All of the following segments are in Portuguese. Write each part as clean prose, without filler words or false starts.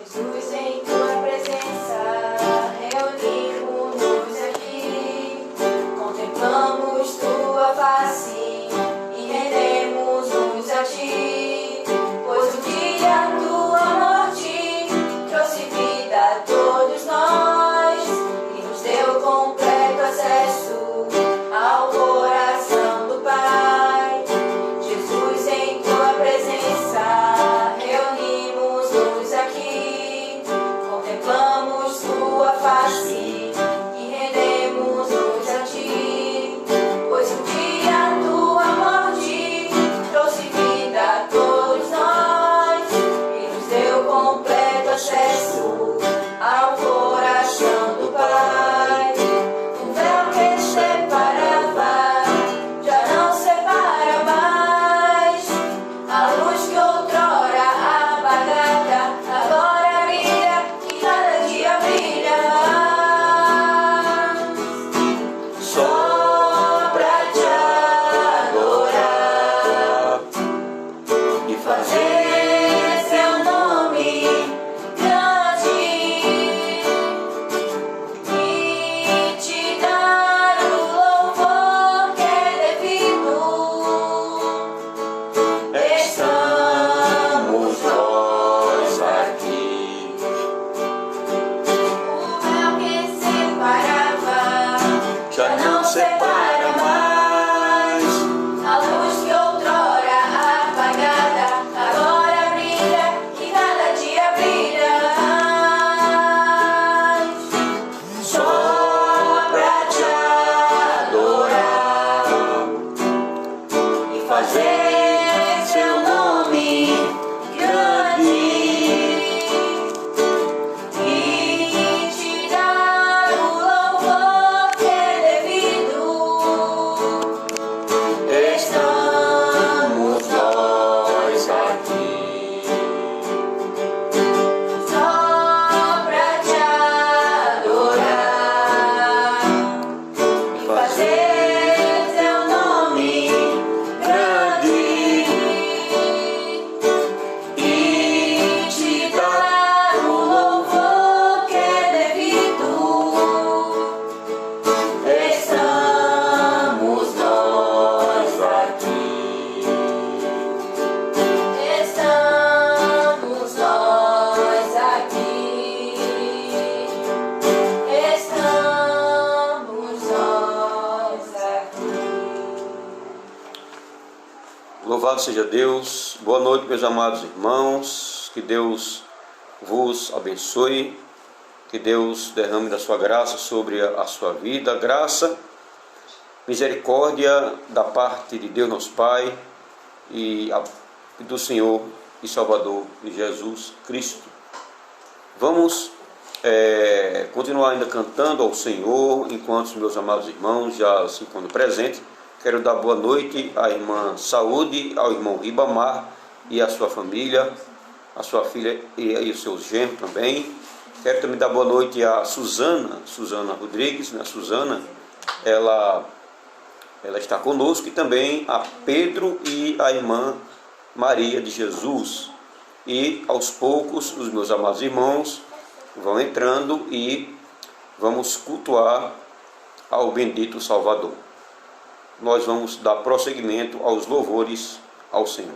Jesus, em tua presença, reunimos-nos aqui, contemplamos tua face e rendemos-nos a ti, pois o dia tua morte trouxe vida a todos nós e nos deu completo acesso ao coração do Pai. Jesus, em tua presença, reunimos-nos aqui, contemplamos tua face e rendemos-nos a ti, pois um dia tua morte trouxe vida a todos nós e nos deu completo acesso ao coração do Pai. O véu que separava já não separa mais, a luz que outrora apagada agora brilha e cada dia brilha mais. Só pra te adorar e fazer seu nome grande e te dar o louvor que é devido. Estamos nós aqui. O véu que separava já não separa mais, a luz que outrora apagada agora brilha e cada dia brilha mais. Só pra te adorar e fazer seu nome grande e te dar o louvor que é devido. Estamos nós aqui. Só pra te adorar e fazer seu nome grande e te dar o louvor que é devido. Estamos nós aqui. Estamos nós aqui. Estamos nós aqui. Louvado seja Deus. Boa noite, meus amados irmãos. Que Deus vos abençoe. Que Deus derrame da sua graça sobre a sua vida. Graça, misericórdia da parte de Deus nosso Pai e do Senhor e Salvador de Jesus Cristo. Vamos continuar ainda cantando ao Senhor, enquanto os meus amados irmãos já se encontram presentes. Quero dar boa noite à irmã Saúde, ao irmão Ribamar e à sua família, à sua filha e os seus genros também. Quero também dar boa noite à Suzana Rodrigues, né? Suzana, ela está conosco, e também a Pedro e a irmã Maria de Jesus. E aos poucos os meus amados irmãos vão entrando e vamos cultuar ao bendito Salvador. Nós vamos dar prosseguimento aos louvores ao Senhor.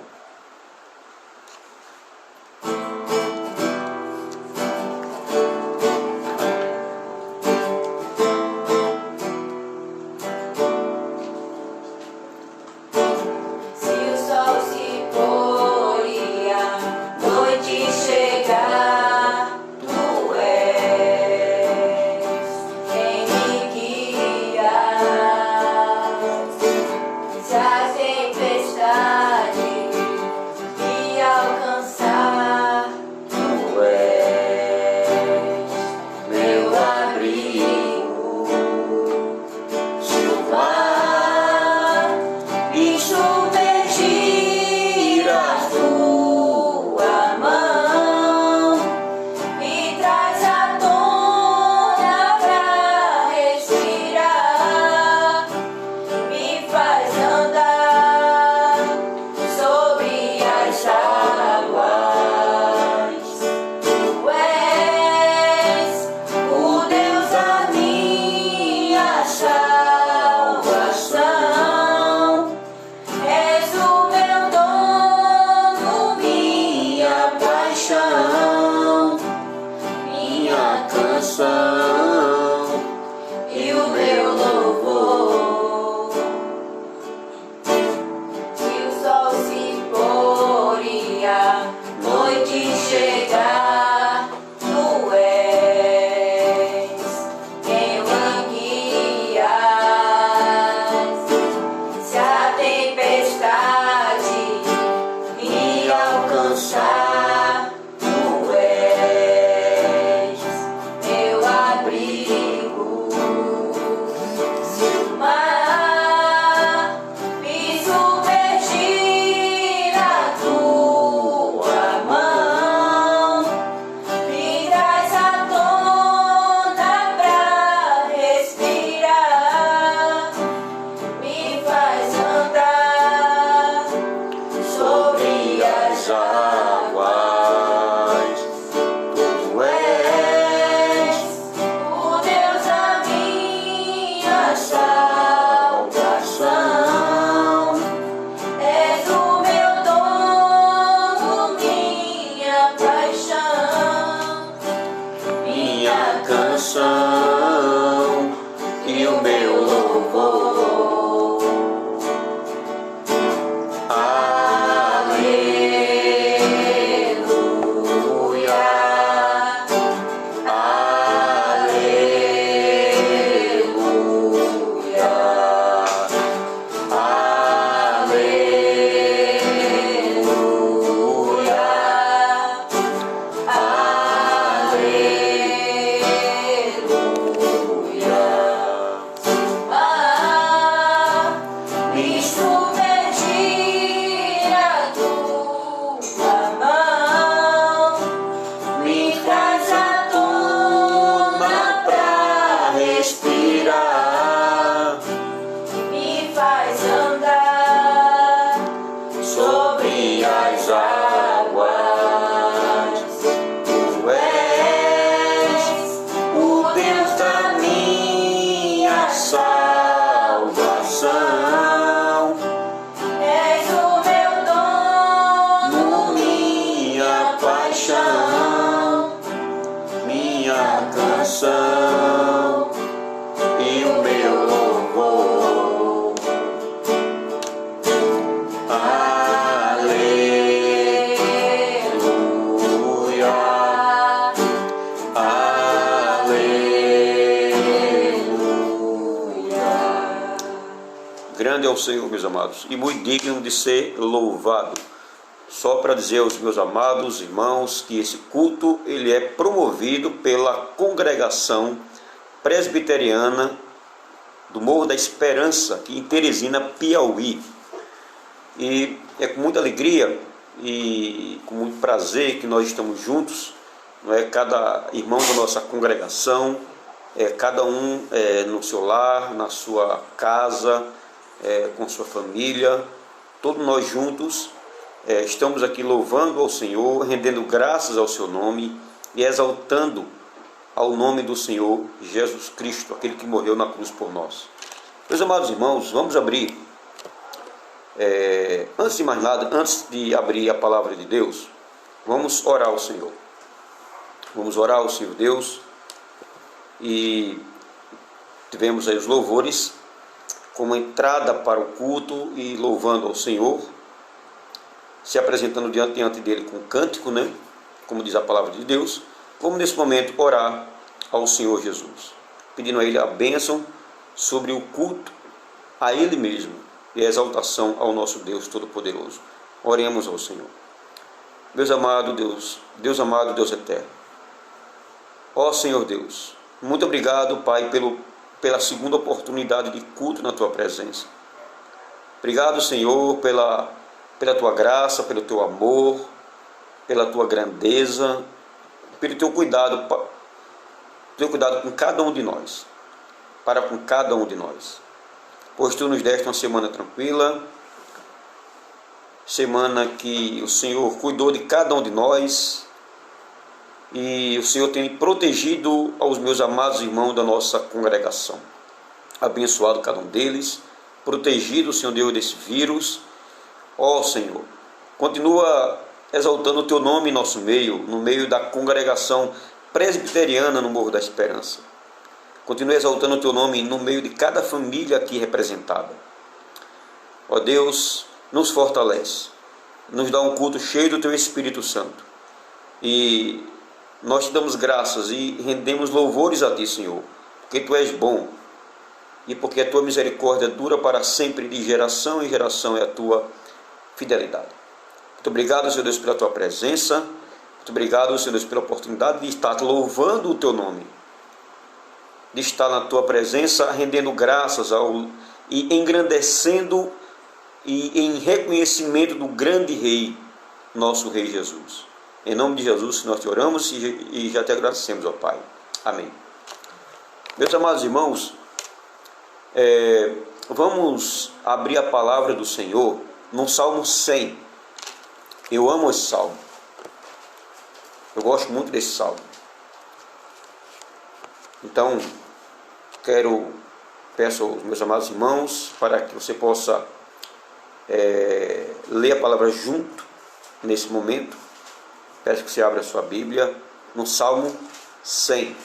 Se o sol se pôr e a noite chegar, tu és quem me guias. Se a tempestade grande é o Senhor, meus amados, e muito digno de ser louvado. Só para dizer aos meus amados irmãos que esse culto ele é promovido pela congregação presbiteriana do Morro da Esperança, aqui em Teresina, Piauí. E é com muita alegria e com muito prazer que nós estamos juntos, não é? Cada irmão da nossa congregação, cada um no seu lar, na sua casa, com sua família, todos nós juntos estamos aqui louvando ao Senhor, rendendo graças ao seu nome e exaltando ao nome do Senhor Jesus Cristo, aquele que morreu na cruz por nós. Meus amados irmãos, vamos abrir, antes de mais nada, antes de abrir a palavra de Deus, vamos orar ao Senhor. Vamos orar ao Senhor Deus. E tivemos aí os louvores como entrada para o culto e louvando ao Senhor, se apresentando diante dele com cântico, né? Como diz a palavra de Deus. Vamos nesse momento orar ao Senhor Jesus, pedindo a Ele a bênção sobre o culto a Ele mesmo e a exaltação ao nosso Deus Todo-Poderoso. Oremos ao Senhor. Deus amado, Deus amado, Deus eterno. Ó Senhor Deus, muito obrigado, Pai, pela segunda oportunidade de culto na Tua presença. Obrigado, Senhor, pela Tua graça, pelo Teu amor, pela Tua grandeza, pelo Teu cuidado com cada um de nós, para com cada um de nós. Pois Tu nos deste uma semana tranquila, semana que o Senhor cuidou de cada um de nós, e o Senhor tem protegido aos meus amados irmãos da nossa congregação, abençoado cada um deles, protegido, Senhor Deus, desse vírus. Ó Senhor, continua exaltando o Teu nome em nosso meio, no meio da congregação presbiteriana no Morro da Esperança. Continua exaltando o Teu nome no meio de cada família aqui representada. Ó Deus, nos fortalece, nos dá um culto cheio do Teu Espírito Santo. E nós Te damos graças e rendemos louvores a Ti, Senhor, porque Tu és bom e porque a Tua misericórdia dura para sempre, de geração em geração é a Tua fidelidade. Muito obrigado, Senhor Deus, pela Tua presença. Muito obrigado, Senhor Deus, pela oportunidade de estar louvando o Teu nome, de estar na Tua presença, rendendo graças e engrandecendo e em reconhecimento do grande Rei, nosso Rei Jesus. Em nome de Jesus nós Te oramos e já Te agradecemos, ó Pai. Amém. Meus amados irmãos, vamos abrir a palavra do Senhor no Salmo 100. Eu amo esse salmo. Eu gosto muito desse salmo. Então, peço aos meus amados irmãos para que você possa ler a palavra junto nesse momento. Peço que você abra a sua Bíblia no Salmo 100.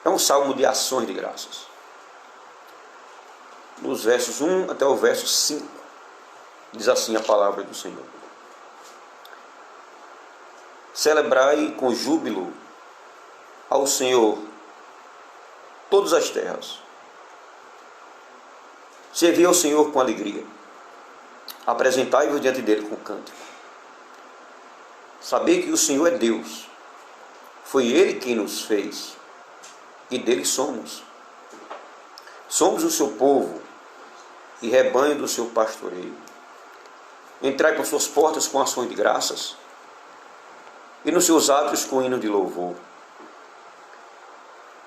É um salmo de ações de graças. Nos versos 1 até o verso 5, diz assim a palavra do Senhor. Celebrai com júbilo ao Senhor todas as terras. Servi ao Senhor com alegria. Apresentai-vos diante dele com cântico. Sabei que o Senhor é Deus. Foi Ele quem nos fez e dele somos. Somos o seu povo e rebanho do seu pastoreio. Entrai por suas portas com ações de graças e nos seus átrios com hino de louvor.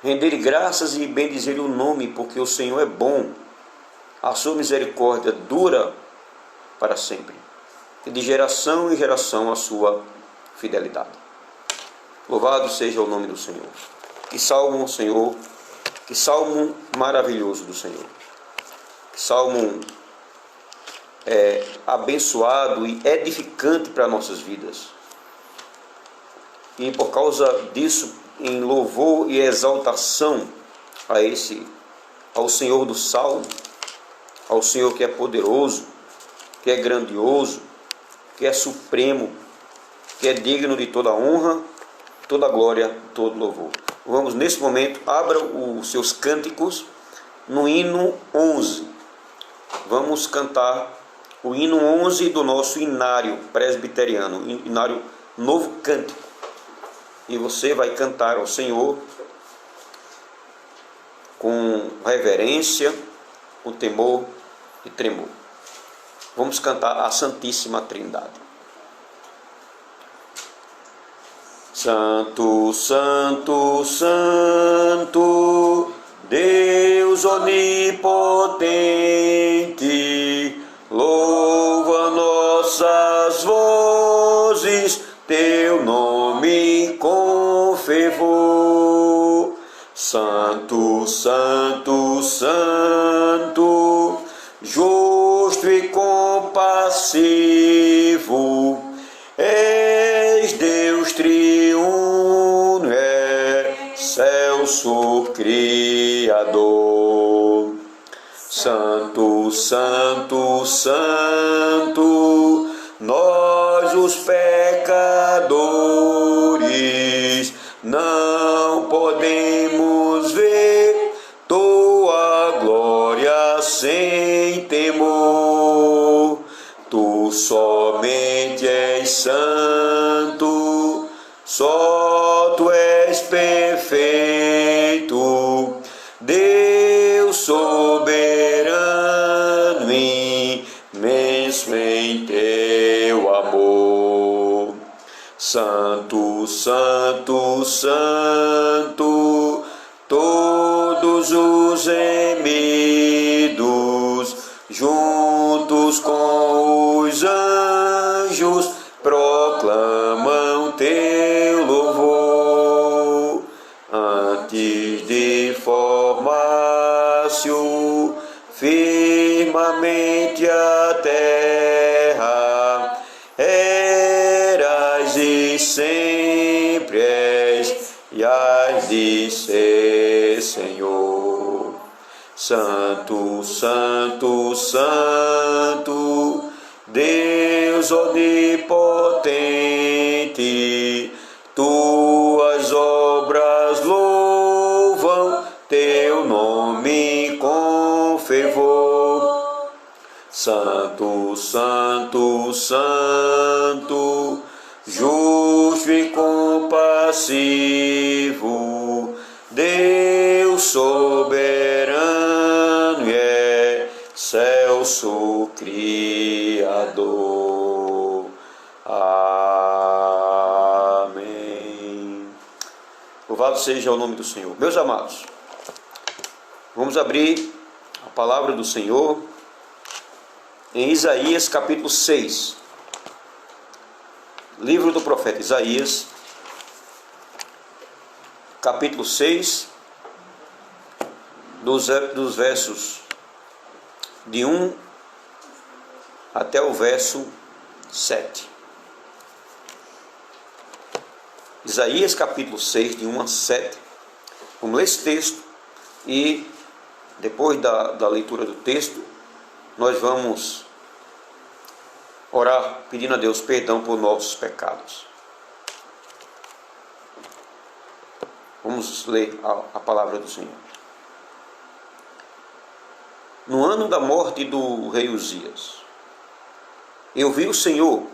Render-lhe graças e bendizer-lhe o nome, porque o Senhor é bom. A sua misericórdia dura para sempre, e de geração em geração a sua fidelidade. Louvado seja o nome do Senhor. Que salmo, Senhor, que salmo maravilhoso do Senhor. Que salmo abençoado e edificante para nossas vidas. E por causa disso, em louvor e exaltação ao Senhor do salmo, ao Senhor que é poderoso, que é grandioso, que é supremo, que é digno de toda honra, toda glória, todo louvor. Vamos nesse momento, abra os seus cânticos no hino 11. vamos cantar o hino 11 do nosso inário presbiteriano, inário Novo Cântico. E você vai cantar ao Senhor com reverência, com temor e tremor. Vamos cantar a Santíssima Trindade. Santo, Santo, Santo, Deus onipotente, louva nossas vozes, teu nome com fervor. Santo, Santo, Santo, justo e compassivo, és Deus triuno, excelso Criador. Santo, Santo, Santo, nós os pecadores não podemos ver tua glória sem temor. Tu somente és santo, só tu és perfeito, Deus soberano, imenso em teu amor. Santo, Santo, Santo, todos os gemidos, juntos com os anjos, proclamam teu louvor. Antes de formar-se o firmamente a terra, eras e sempre és, e hás de ser, Senhor. Santo, Santo, Santo, Deus onipotente, tuas obras louvam teu nome com fervor. Santo, Santo, Santo, justo e compassivo, Deus soberano e excelso Criador. Amém. Louvado seja o nome do Senhor. Meus amados, vamos abrir a palavra do Senhor em Isaías capítulo 6. Livro do profeta Isaías, capítulo 6, dos versos de 1 até o verso 7. Isaías capítulo 6, de 1 a 7. Vamos ler esse texto e depois da leitura do texto, nós vamos orar pedindo a Deus perdão por nossos pecados. Vamos ler a palavra do Senhor. No ano da morte do rei Uzias, eu vi o Senhor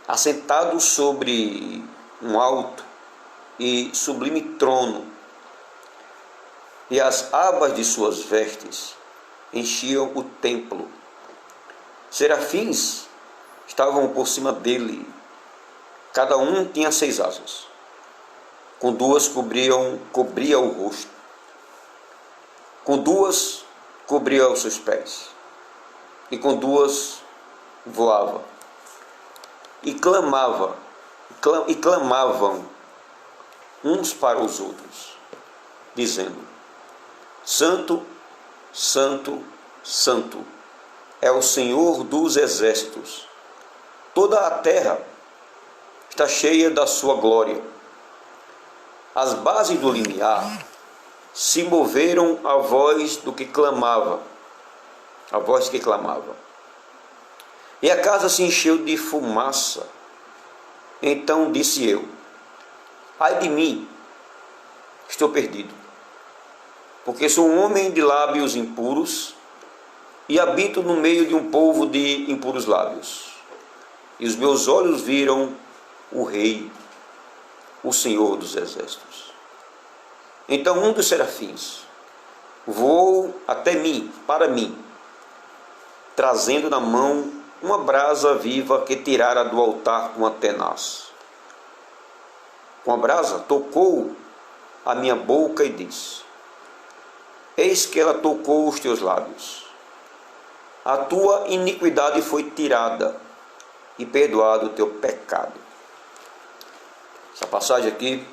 assentado sobre um alto e sublime trono, e as abas de suas vestes enchiam o templo. Serafins estavam por cima dele, cada um tinha 6 asas, com 2 cobria o rosto, com 2 cobria os seus pés, e com 2 voava, e clamavam uns para os outros, dizendo: Santo, Santo, Santo é o Senhor dos exércitos, toda a terra está cheia da sua glória. As bases do limiar se moveram à voz que clamava, e a casa se encheu de fumaça. Então disse eu: ai de mim, estou perdido, porque sou um homem de lábios impuros, e habito no meio de um povo de impuros lábios. E os meus olhos viram o Rei, o Senhor dos Exércitos. Então um dos serafins voou até mim, para mim, trazendo na mão uma brasa viva que tirara do altar com a tenaz. Com a brasa tocou a minha boca e disse: eis que ela tocou os teus lábios. A tua iniquidade foi tirada e perdoado o teu pecado. Essa passagem aqui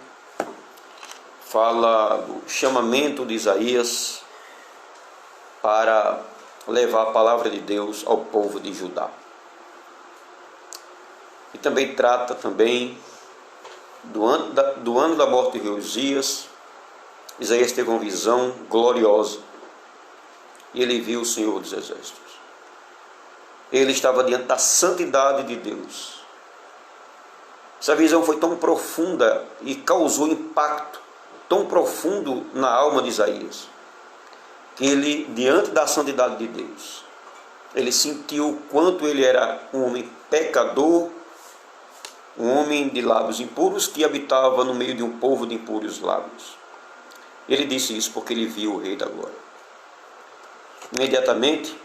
fala do chamamento de Isaías para levar a palavra de Deus ao povo de Judá. E também trata do ano da morte de Josias. Isaías teve uma visão gloriosa e ele viu o Senhor dos Exércitos. Ele estava diante da santidade de Deus. Essa visão foi tão profunda e causou impacto tão profundo na alma de Isaías, que ele, diante da santidade de Deus, ele sentiu o quanto ele era um homem pecador, um homem de lábios impuros que habitava no meio de um povo de impuros lábios. Ele disse isso porque ele viu o Rei da Glória. Imediatamente,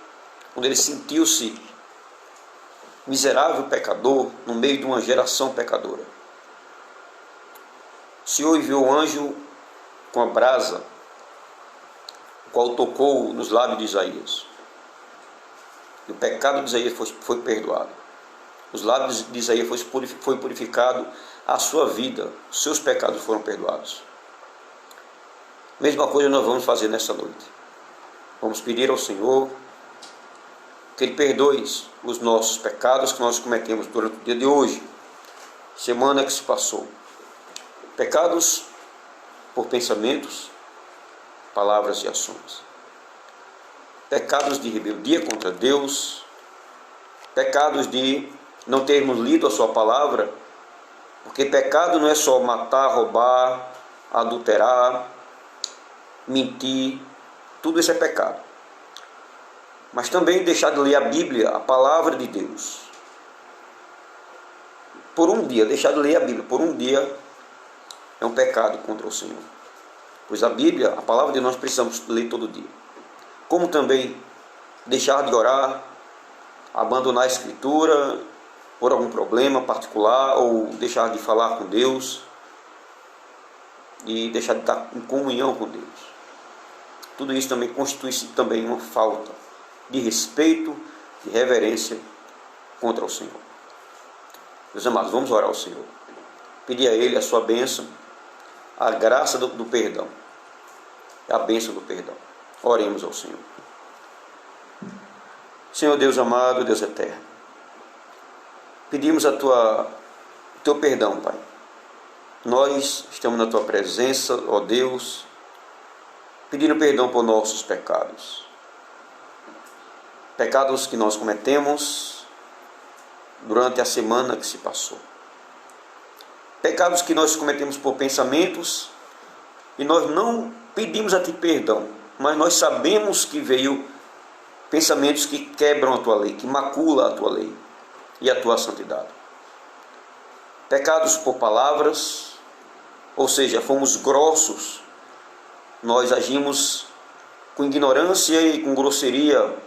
quando ele sentiu-se miserável pecador no meio de uma geração pecadora, o Senhor enviou um anjo com a brasa, o qual tocou nos lábios de Isaías. E o pecado de Isaías foi perdoado. Os lábios de Isaías foi purificado, a sua vida, os seus pecados foram perdoados. Mesma coisa nós vamos fazer nessa noite. Vamos pedir ao Senhor que Ele perdoe os nossos pecados que nós cometemos durante o dia de hoje, semana que se passou. Pecados por pensamentos, palavras e ações. Pecados de rebeldia contra Deus, pecados de não termos lido a sua palavra, porque pecado não é só matar, roubar, adulterar, mentir, tudo isso é pecado. Mas também deixar de ler a Bíblia, a palavra de Deus. Por um dia, deixar de ler a Bíblia por um dia é um pecado contra o Senhor. Pois a Bíblia, a palavra de nós precisamos ler todo dia. Como também deixar de orar, abandonar a Escritura por algum problema particular, ou deixar de falar com Deus e deixar de estar em comunhão com Deus. Tudo isso também constitui-se também uma falta de respeito, de reverência contra o Senhor. Meus amados, vamos orar ao Senhor. Pedir a Ele a sua bênção, a graça do perdão, a bênção do perdão. Oremos ao Senhor. Senhor Deus amado, Deus eterno, pedimos teu perdão, Pai. Nós estamos na Tua presença, ó Deus, pedindo perdão por nossos pecados. Pecados que nós cometemos durante a semana que se passou. Pecados que nós cometemos por pensamentos e nós não pedimos a Ti perdão, mas nós sabemos que veio pensamentos que quebram a Tua lei, que maculam a Tua lei e a Tua santidade. Pecados por palavras, ou seja, fomos grossos, nós agimos com ignorância e com grosseria,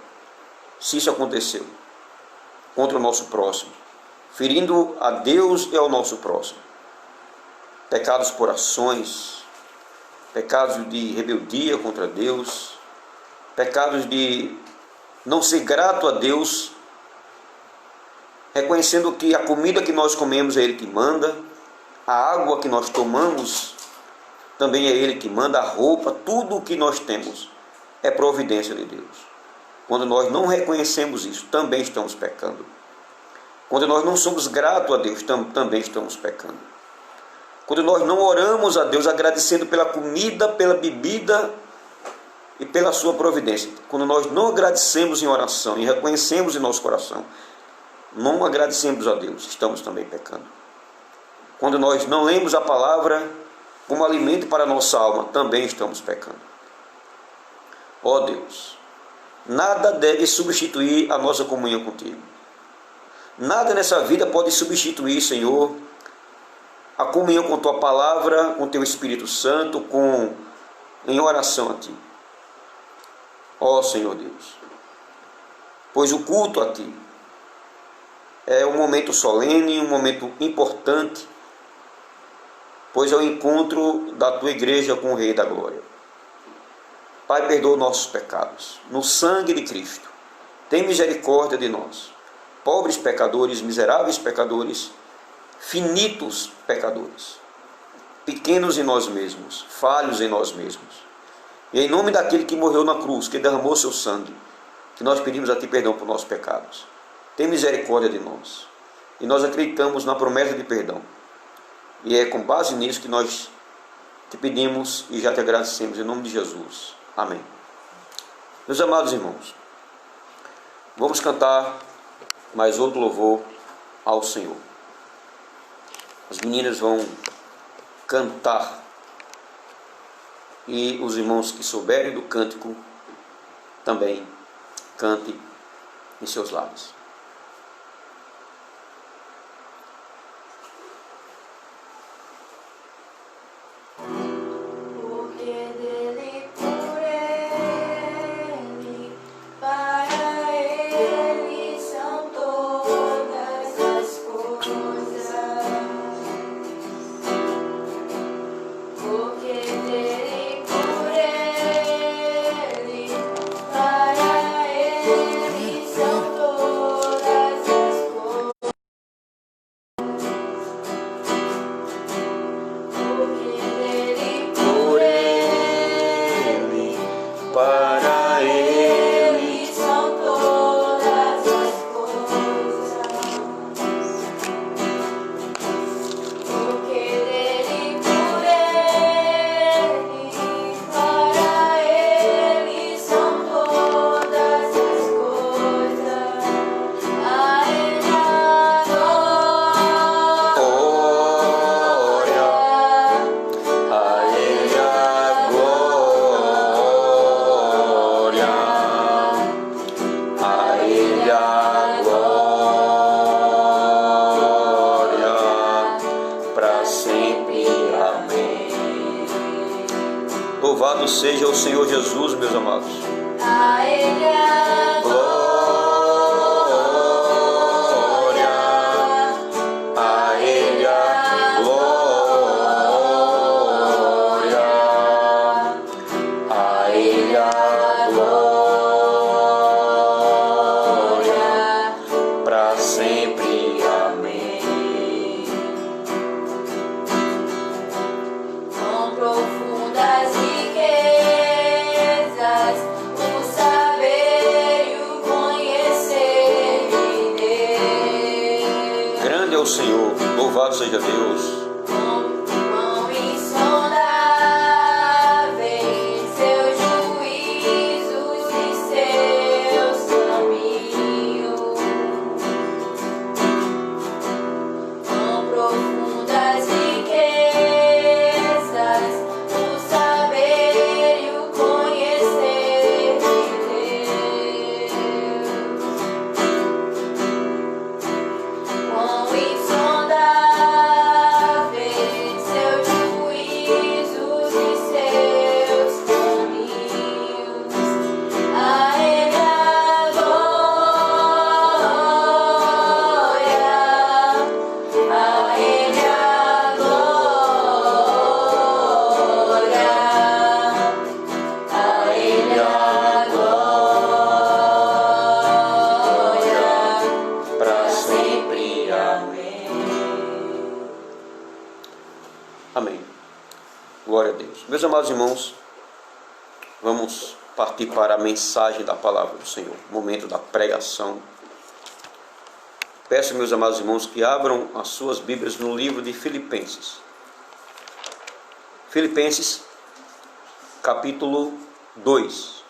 se isso aconteceu, contra o nosso próximo, ferindo a Deus e ao nosso próximo. Pecados por ações, pecados de rebeldia contra Deus, pecados de não ser grato a Deus, reconhecendo que a comida que nós comemos é Ele que manda, a água que nós tomamos também é Ele que manda, a roupa, tudo o que nós temos é providência de Deus. Quando nós não reconhecemos isso, também estamos pecando. Quando nós não somos gratos a Deus, também estamos pecando. Quando nós não oramos a Deus agradecendo pela comida, pela bebida e pela sua providência. Quando nós não agradecemos em oração e reconhecemos em nosso coração, não agradecemos a Deus, estamos também pecando. Quando nós não lemos a palavra como alimento para a nossa alma, também estamos pecando. Ó Deus, Nada deve substituir a nossa comunhão contigo. Nada nessa vida pode substituir, Senhor, a comunhão com tua palavra, com teu Espírito Santo, em oração a ti. Ó Senhor Deus, pois o culto a ti é um momento solene, um momento importante, pois é o encontro da tua igreja com o Rei da Glória. Pai, perdoa nossos pecados. No sangue de Cristo, tem misericórdia de nós, pobres pecadores, miseráveis pecadores, finitos pecadores, pequenos em nós mesmos, falhos em nós mesmos. E em nome daquele que morreu na cruz, que derramou seu sangue, que nós pedimos a ti perdão por nossos pecados. Tem misericórdia de nós. E nós acreditamos na promessa de perdão. E é com base nisso que nós te pedimos e já te agradecemos em nome de Jesus. Amém. Meus amados irmãos, vamos cantar mais outro louvor ao Senhor. As meninas vão cantar e os irmãos que souberem do cântico também cante em seus lábios. Louvado seja o Senhor Jesus, meus amados. A Ele a glória, A Ele a glória, a Ele a glória, para sempre. Amém. com profundas riquezas, o saber e o conhecer de Deus. Grande é o Senhor, louvado seja Deus. Quão insondáveis seus juízos e seus caminhos, quão profundas riquezas, o saber e o conhecer de Deus. Quão insondáveis seus juízos e seus caminhos, a Ele a glória, a Ele a glória, a Ele a glória, Para sempre. Amém. Amém. Glória a Deus. Meus amados irmãos, vamos partir para a mensagem da palavra do Senhor, momento da pregação. Peço, meus amados irmãos, que abram as suas Bíblias no livro de Filipenses. Filipenses, capítulo 2.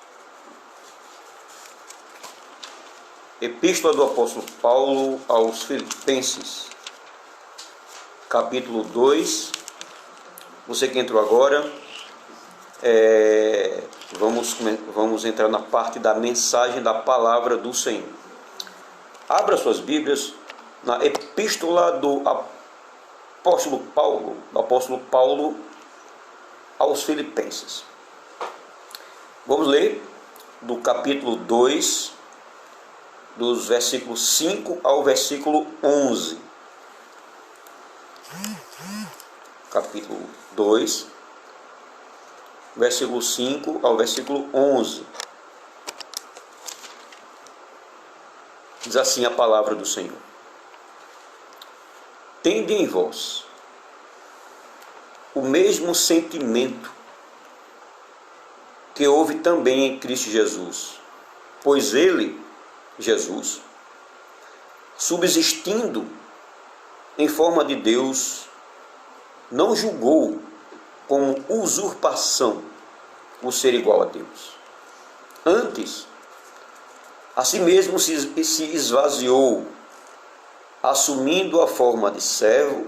Epístola do apóstolo Paulo aos Filipenses, capítulo 2. Você que entrou agora, vamos entrar na parte da mensagem da palavra do Senhor. Abra suas Bíblias na epístola do apóstolo Paulo aos Filipenses. Vamos ler do capítulo 2, dos versículos 5 ao versículo 11. Capítulo 2, versículo 5 ao versículo 11. Diz assim a palavra do Senhor: Tende em vós o mesmo sentimento que houve também em Cristo Jesus, pois ele, Jesus, subsistindo em forma de Deus, não julgou como usurpação o ser igual a Deus. Antes, a si mesmo se esvaziou, assumindo a forma de servo,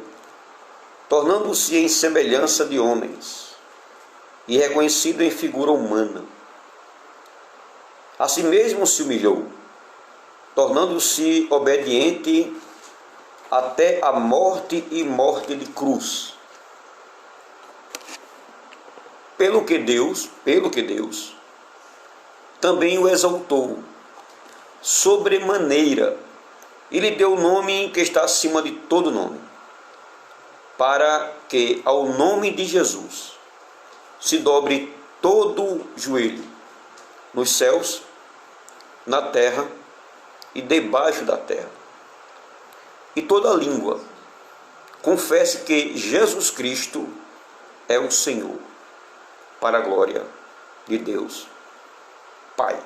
tornando-se em semelhança de homens, e reconhecido em figura humana. A si mesmo se humilhou, tornando-se obediente até a morte e morte de cruz. Pelo que Deus também o exaltou sobremaneira e lhe deu o nome que está acima de todo nome, para que ao nome de Jesus se dobre todo joelho, nos céus, na terra e debaixo da terra, e toda língua confesse que Jesus Cristo é o Senhor, para a glória de Deus Pai.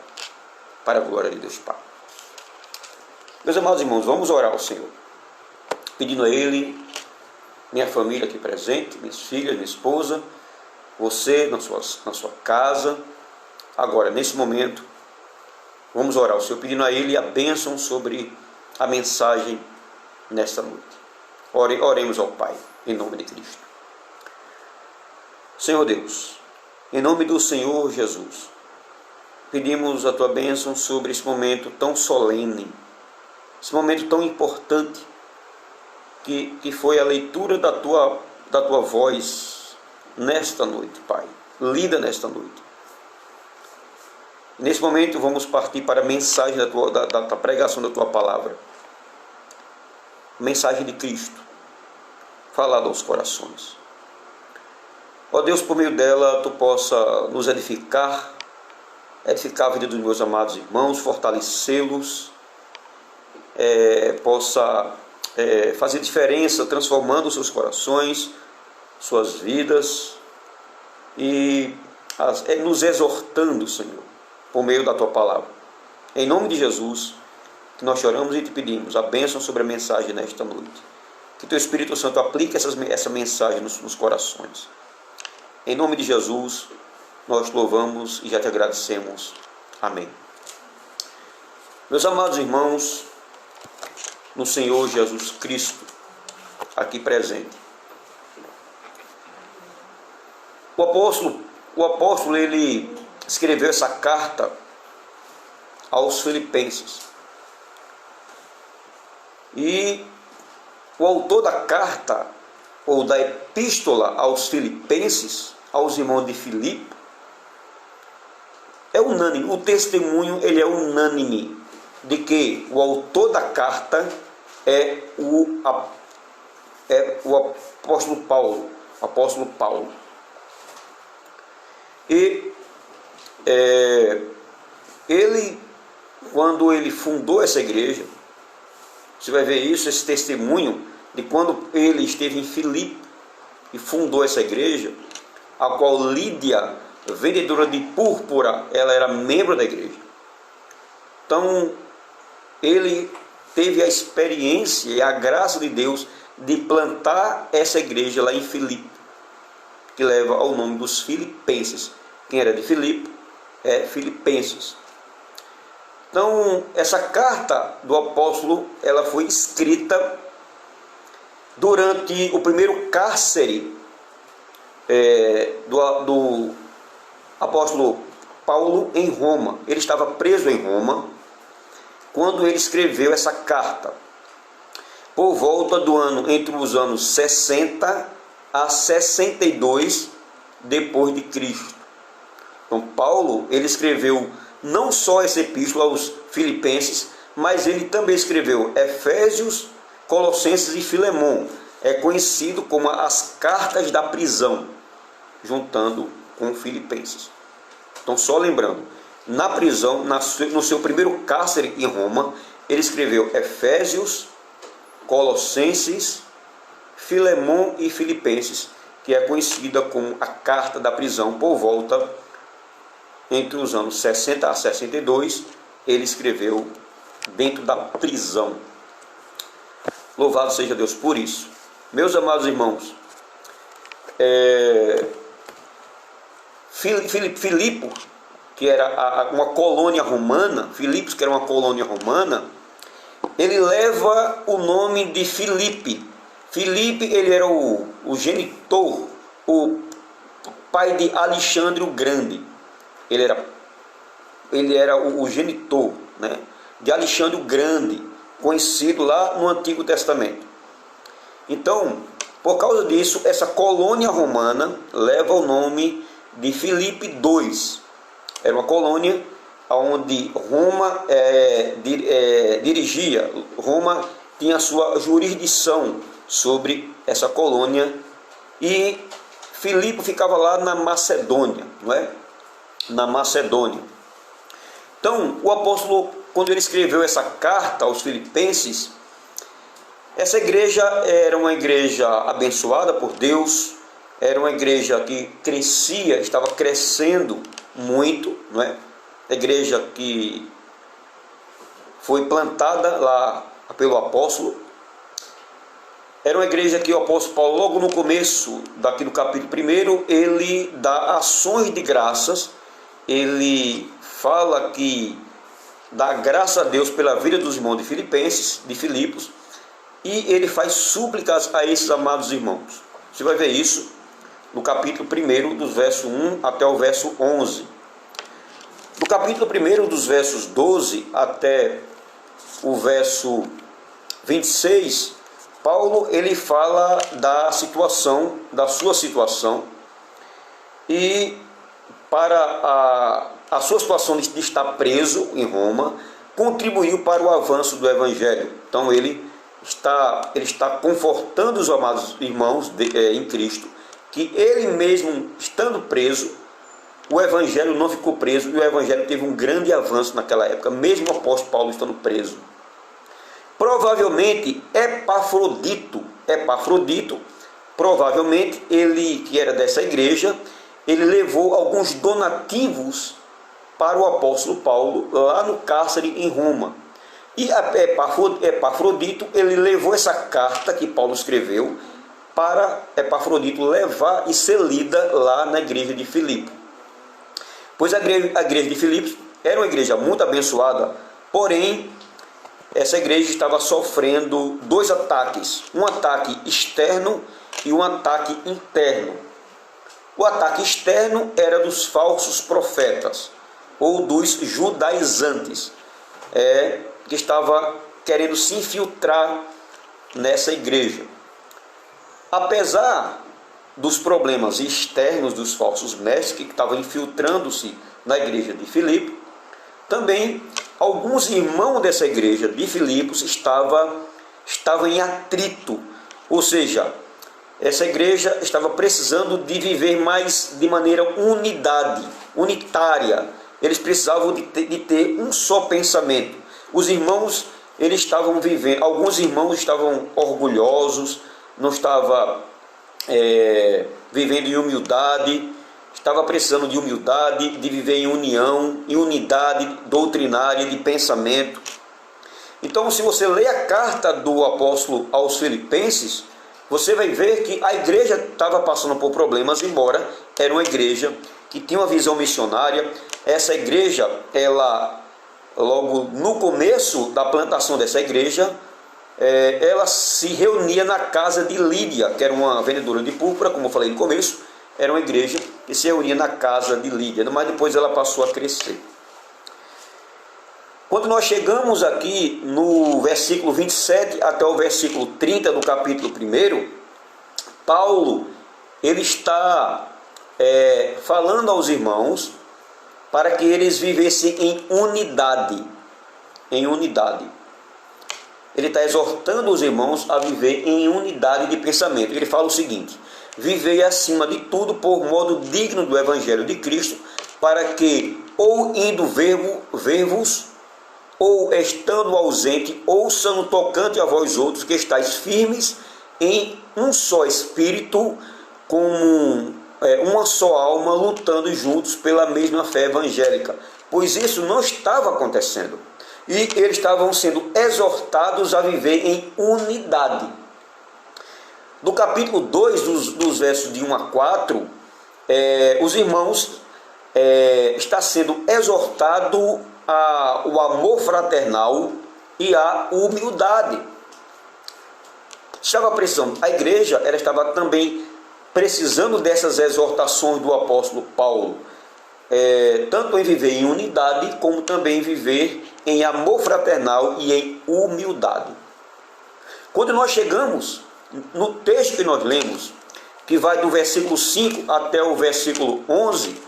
Para a glória de Deus Pai. Meus amados irmãos, vamos orar ao Senhor, pedindo a Ele, minha família aqui presente, minhas filhas, minha esposa, você na sua casa, agora, nesse momento, vamos orar ao Senhor, pedindo a Ele a bênção sobre a mensagem nesta noite. Oremos ao Pai, em nome de Cristo. Senhor Deus, em nome do Senhor Jesus, pedimos a Tua bênção sobre esse momento tão solene, esse momento tão importante, que foi a leitura da tua voz nesta noite, Pai, lida nesta noite. Nesse momento vamos partir para a mensagem da pregação da Tua palavra, mensagem de Cristo, falada aos corações. Ó Deus, por meio dela, Tu possa nos edificar a vida dos meus amados irmãos, fortalecê-los, possa fazer diferença, transformando os seus corações, suas vidas, e nos exortando, Senhor, por meio da Tua palavra. Em nome de Jesus, que nós choramos e Te pedimos a bênção sobre a mensagem nesta noite. Que Teu Espírito Santo aplique essa mensagem nos corações. Em nome de Jesus, nós te louvamos e já Te agradecemos. Amém. Meus amados irmãos, no Senhor Jesus Cristo, aqui presente, o apóstolo ele escreveu essa carta aos Filipenses. E o autor da carta, ou da epístola aos Filipenses, aos irmãos de Filipe, é unânime. O testemunho ele é unânime de que o autor da carta é o apóstolo Paulo. E ele, quando ele fundou essa igreja, você vai ver isso, esse testemunho de quando ele esteve em Filipe e fundou essa igreja, a qual Lídia, vendedora de púrpura, ela era membro da igreja. Então, ele teve a experiência e a graça de Deus de plantar essa igreja lá em Filipe, que leva ao nome dos Filipenses. Quem era de Filipe é Filipenses. Então, essa carta do apóstolo, ela foi escrita durante o primeiro cárcere do apóstolo Paulo em Roma. Ele estava preso em Roma quando ele escreveu essa carta, por volta do ano, entre os anos 60 a 62 depois de Cristo. Então Paulo, ele escreveu não só essa epístola aos Filipenses, mas ele também escreveu Efésios, Colossenses e Filemão. É conhecido como as cartas da prisão, juntando com Filipenses. Então, só lembrando, na prisão, no seu primeiro cárcere em Roma, ele escreveu Efésios, Colossenses, Filemão e Filipenses, que é conhecida como a carta da prisão. Por volta entre os anos 60 a 62, ele escreveu dentro da prisão. Louvado seja Deus por isso. Meus amados irmãos, Filipe, que era uma colônia romana, Filipos, que era uma colônia romana, ele leva o nome de Filipe. Filipe, ele era o genitor, o pai de Alexandre o Grande. Ele era o genitor, né, de Alexandre o Grande, conhecido lá no Antigo Testamento. Então, por causa disso, essa colônia romana leva o nome de Filipe II. Era uma colônia onde Roma dirigia. Roma tinha a sua jurisdição sobre essa colônia, e Filipe ficava lá na Macedônia, não é? Na Macedônia. Então, o apóstolo, quando ele escreveu essa carta aos Filipenses, essa igreja era uma igreja abençoada por Deus, era uma igreja que crescia, estava crescendo muito, não é? A igreja que foi plantada lá pelo apóstolo. Era uma igreja que o apóstolo Paulo, logo no começo, daqui do capítulo 1, ele dá ações de graças. Ele fala que dá graça a Deus pela vida dos irmãos de Filipenses, de Filipos, e ele faz súplicas a esses amados irmãos. Você vai ver isso no capítulo 1, dos versos 1 até o verso 11. No capítulo 1, dos versos 12 até o verso 26, Paulo, ele fala da sua situação, e para a sua situação de estar preso em Roma, contribuiu para o avanço do Evangelho. Então ele está confortando os amados irmãos em Cristo, que ele mesmo estando preso, o Evangelho não ficou preso, e o Evangelho teve um grande avanço naquela época, mesmo o apóstolo Paulo estando preso. Provavelmente Epafrodito, provavelmente ele, que era dessa igreja, ele levou alguns donativos para o apóstolo Paulo lá no cárcere em Roma. E Epafrodito, ele levou essa carta que Paulo escreveu para Epafrodito levar e ser lida lá na igreja de Filipe. Pois a igreja de Filipe era uma igreja muito abençoada, porém essa igreja estava sofrendo dois ataques, um ataque externo e um ataque interno. O ataque externo era dos falsos profetas, ou dos judaizantes, que estava querendo se infiltrar nessa igreja. Apesar dos problemas externos dos falsos mestres que estavam infiltrando-se na igreja de Filipe, também alguns irmãos dessa igreja de Filipos estavam em atrito, ou seja, essa igreja estava precisando de viver mais de maneira unitária. Eles precisavam de ter um só pensamento. Os irmãos, eles estavam vivendo, alguns irmãos estavam orgulhosos, não estavam vivendo em humildade, estava precisando de humildade, de viver em união, em unidade doutrinária, de pensamento. Então, se você lê a carta do apóstolo aos Filipenses, você vai ver que a igreja estava passando por problemas, embora era uma igreja que tinha uma visão missionária. Essa igreja, ela, logo no começo da plantação dessa igreja, ela se reunia na casa de Lídia, que era uma vendedora de púrpura, como eu falei no começo. Era uma igreja que se reunia na casa de Lídia, mas depois ela passou a crescer. Quando nós chegamos aqui no versículo 27 até o versículo 30 do capítulo 1, Paulo ele está falando aos irmãos para que eles vivessem em unidade. Em unidade. Ele está exortando os irmãos a viver em unidade de pensamento. Ele fala o seguinte: vivei acima de tudo por modo digno do Evangelho de Cristo, para que, ou indo ver-vos, ou estando ausente, ouçam no tocante a vós outros, que estáis firmes em um só espírito, como uma só alma, lutando juntos pela mesma fé evangélica. Pois isso não estava acontecendo. E eles estavam sendo exortados a viver em unidade. No capítulo 2, dos versos de 1 a 4, os irmãos está sendo exortado ao amor fraternal e à humildade. Estava precisando, a igreja ela estava também precisando dessas exortações do apóstolo Paulo, tanto em viver em unidade, como também viver em amor fraternal e em humildade. Quando nós chegamos no texto que nós lemos, que vai do versículo 5 até o versículo 11,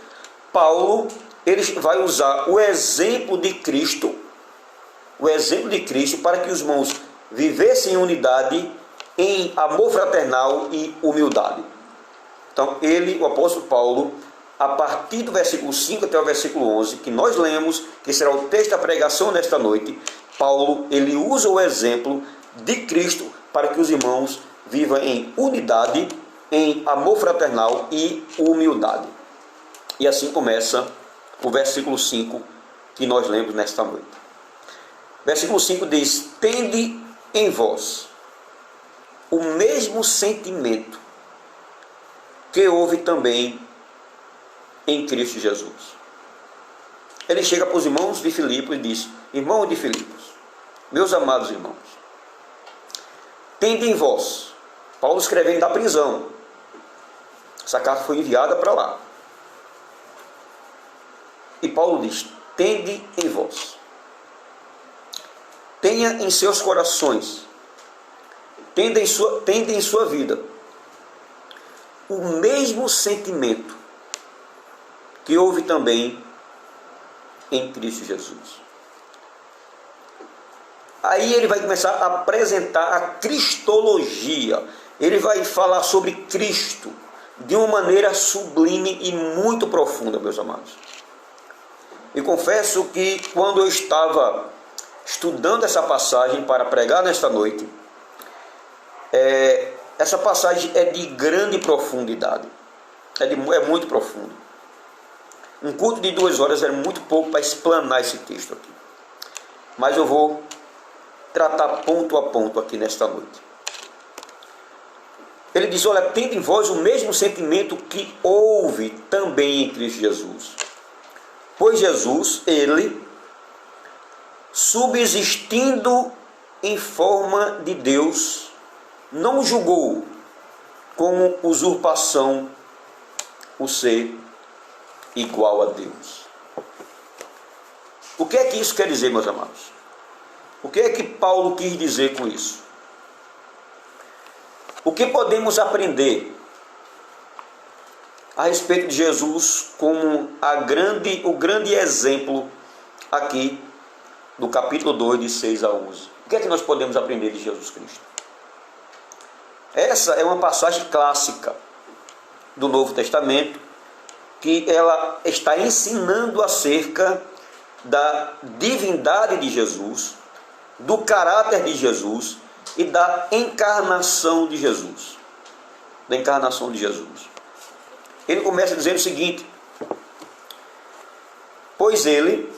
Paulo ele vai usar o exemplo de Cristo para que os irmãos vivessem em unidade, em amor fraternal e humildade. Então, o apóstolo Paulo, a partir do versículo 5 até o versículo 11, que nós lemos, que será o texto da pregação nesta noite, Paulo, ele usa o exemplo de Cristo para que os irmãos vivam em unidade, em amor fraternal e humildade. E assim começa o versículo 5 que nós lemos nesta noite. Versículo 5 diz: tende em vós o mesmo sentimento que houve também em Cristo Jesus. Ele chega para os irmãos de Filipos e diz: irmãos de Filipos, meus amados irmãos, tende em vós. Paulo escrevendo da prisão. Essa carta foi enviada para lá. E Paulo diz: tende em vós. Tenha em seus corações, tende em sua vida o mesmo sentimento que houve também em Cristo Jesus. Aí ele vai começar a apresentar a cristologia. Ele vai falar sobre Cristo de uma maneira sublime e muito profunda, meus amados. E confesso que quando eu estava estudando essa passagem para pregar nesta noite, essa passagem é de grande profundidade. É muito profundo. Um culto de 2 horas é muito pouco para explanar esse texto aqui. Mas eu vou tratar ponto a ponto aqui nesta noite. Ele diz: olha, tende em vós o mesmo sentimento que houve também em Cristo Jesus. Pois Jesus, ele, subsistindo em forma de Deus, não julgou como usurpação o ser igual a Deus. O que é que isso quer dizer, meus amados? O que é que Paulo quis dizer com isso? O que podemos aprender a respeito de Jesus como o grande exemplo aqui do capítulo 2, de 6 a 11? O que é que nós podemos aprender de Jesus Cristo? Essa é uma passagem clássica do Novo Testamento, que ela está ensinando acerca da divindade de Jesus, do caráter de Jesus e da encarnação de Jesus. Da encarnação de Jesus. Ele começa dizendo o seguinte: pois ele,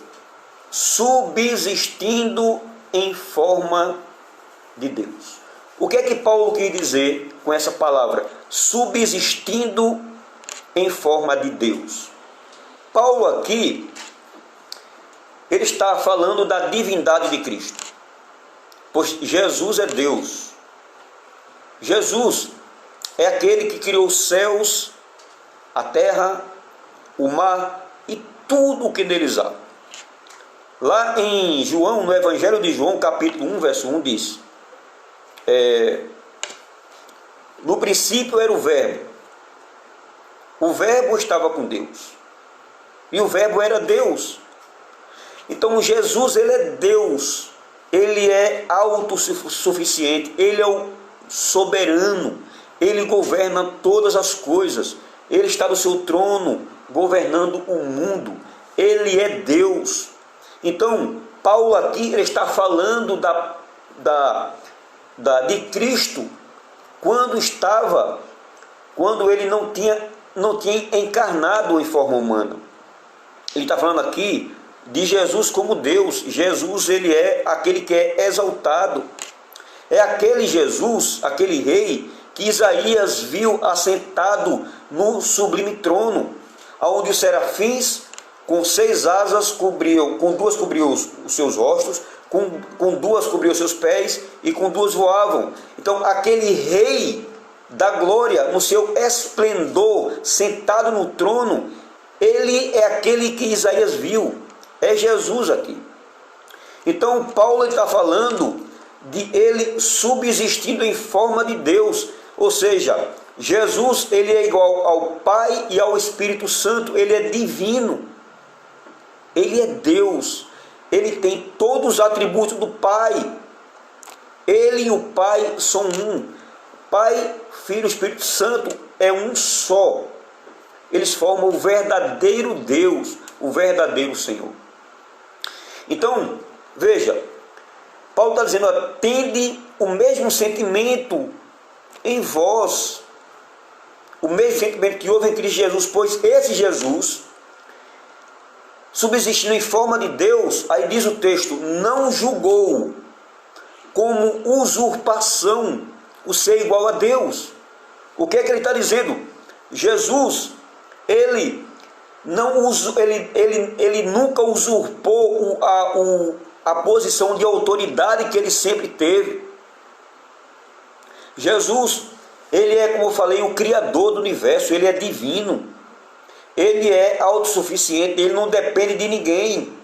subsistindo em forma de Deus. O que é que Paulo quis dizer com essa palavra? Subsistindo em forma de Deus. Paulo aqui, ele está falando da divindade de Cristo. Pois Jesus é Deus. Jesus é aquele que criou os céus, a terra o mar e tudo o que neles há. Lá em João, no Evangelho de João, capítulo 1, verso 1, diz: no princípio era o Verbo estava com Deus, e o Verbo era Deus. Então Jesus, ele é Deus, ele é autossuficiente, ele é o soberano, ele governa todas as coisas, ele está no seu trono, governando o mundo, ele é Deus. Então, Paulo aqui ele está falando de Cristo, quando ele não tinha encarnado em forma humana. Ele está falando aqui de Jesus como Deus. Jesus, ele é aquele que é exaltado. É aquele Jesus, aquele rei que Isaías viu assentado no sublime trono, onde os serafins com 6 asas cobriam, com 2 cobriam os seus rostos, com 2 cobriam os seus pés e com 2 voavam. Então aquele rei da glória, no seu esplendor, sentado no trono, ele é aquele que Isaías viu, é Jesus aqui. Então Paulo está falando de ele subsistindo em forma de Deus, ou seja, Jesus, ele é igual ao Pai e ao Espírito Santo, ele é divino, ele é Deus, ele tem todos os atributos do Pai, ele e o Pai são um. Pai, Filho e Espírito Santo é um só. Eles formam o verdadeiro Deus, o verdadeiro Senhor. Então, veja, Paulo está dizendo: tende o mesmo sentimento em vós, o mesmo sentimento que houve em Cristo Jesus, pois esse Jesus, subsistindo em forma de Deus, aí diz o texto, não julgou como usurpação o ser igual a Deus. O que é que ele está dizendo? Jesus, ele nunca usurpou a posição de autoridade que ele sempre teve. Jesus, ele é, como eu falei, o Criador do universo, ele é divino, ele é autossuficiente, ele não depende de ninguém,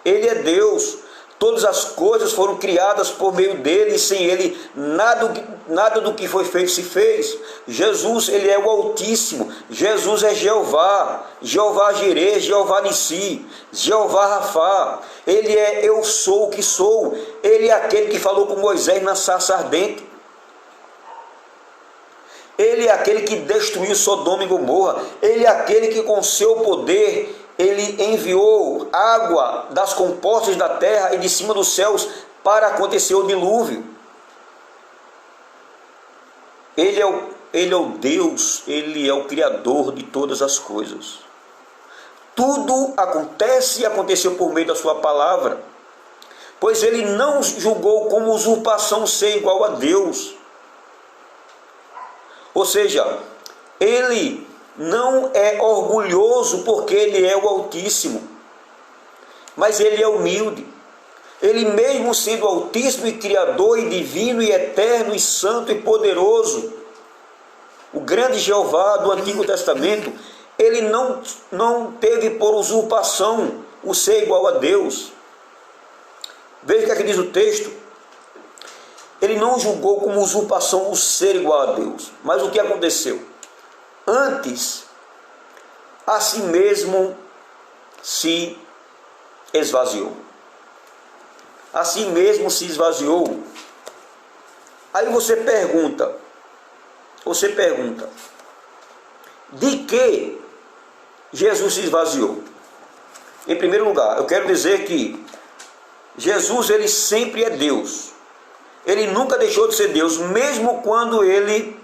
ele é Deus. Todas as coisas foram criadas por meio dele, e sem ele nada do que foi feito se fez. Jesus, ele é o Altíssimo, Jesus é Jeová, Jeová Jireh, Jeová Nissi, Jeová Rafá, ele é eu sou o que sou, ele é aquele que falou com Moisés na sarça ardente, ele é aquele que destruiu Sodoma e Gomorra, ele é aquele que com seu poder ele enviou água das compostas da terra e de cima dos céus para acontecer o dilúvio. Ele é o Deus, ele é o Criador de todas as coisas. Tudo acontece e aconteceu por meio da sua palavra, pois ele não julgou como usurpação ser igual a Deus. Ou seja, ele não é orgulhoso porque ele é o Altíssimo, mas ele é humilde. Ele mesmo sendo Altíssimo e Criador e divino e eterno e santo e poderoso, o grande Jeová do Antigo Testamento, ele não teve por usurpação o ser igual a Deus. Veja o que é que diz o texto. Ele não julgou como usurpação o ser igual a Deus. Mas o que aconteceu? Antes, a si mesmo se esvaziou. A si mesmo se esvaziou. Aí você pergunta, de que Jesus se esvaziou? Em primeiro lugar, eu quero dizer que Jesus, ele sempre é Deus. Ele nunca deixou de ser Deus, mesmo quando ele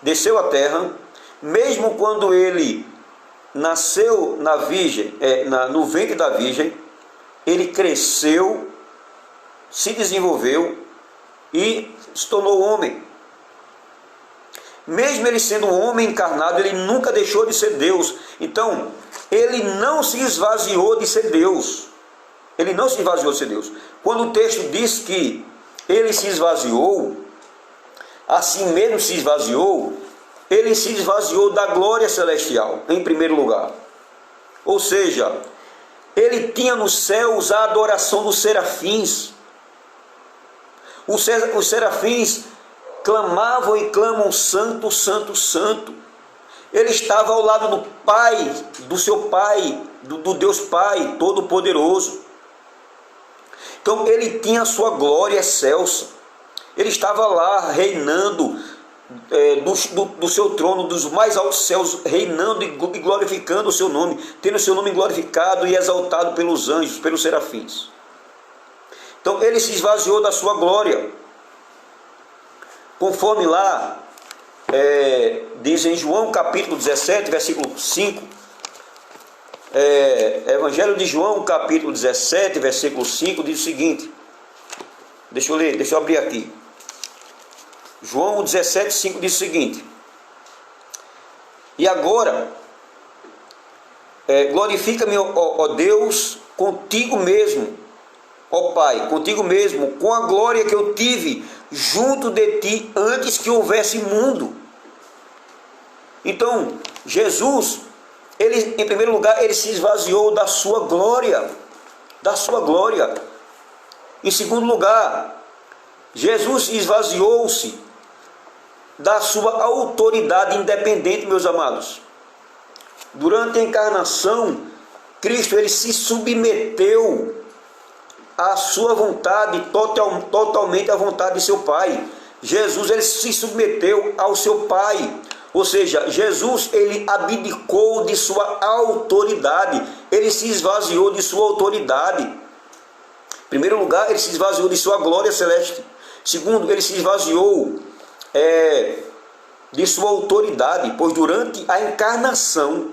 desceu à terra, mesmo quando ele nasceu na virgem, no ventre da virgem, ele cresceu, se desenvolveu e se tornou homem. Mesmo ele sendo um homem encarnado, ele nunca deixou de ser Deus. Então, ele não se esvaziou de ser Deus. Ele não se esvaziou de ser Deus. Quando o texto diz que ele se esvaziou, assim mesmo se esvaziou, ele se esvaziou da glória celestial, em primeiro lugar. Ou seja, ele tinha nos céus a adoração dos serafins. Os serafins clamavam e clamam: santo, santo, santo. Ele estava ao lado do Pai, do seu Pai, do Deus Pai Todo-Poderoso. Então ele tinha a sua glória excelsa. Ele estava lá reinando do seu trono, dos mais altos céus, reinando e glorificando o seu nome, tendo o seu nome glorificado e exaltado pelos anjos, pelos serafins. Então ele se esvaziou da sua glória, conforme lá diz em João capítulo 17, versículo 5, Evangelho de João capítulo 17, versículo 5, diz o seguinte, deixa eu ler, deixa eu abrir aqui. João 17, 5 diz o seguinte: e agora, glorifica-me, ó Deus, contigo mesmo, ó Pai, contigo mesmo, com a glória que eu tive junto de ti antes que houvesse mundo. Então, Jesus, ele, em primeiro lugar, ele se esvaziou da sua glória, da sua glória. Em segundo lugar, Jesus esvaziou-se da sua autoridade independente, meus amados. Durante a encarnação, Cristo ele se submeteu à sua vontade, totalmente à vontade de seu Pai. Jesus ele se submeteu ao seu Pai. Ou seja, Jesus ele abdicou de sua autoridade. Ele se esvaziou de sua autoridade. Em primeiro lugar, ele se esvaziou de sua glória celeste. Segundo, ele se esvaziou de sua autoridade, pois durante a encarnação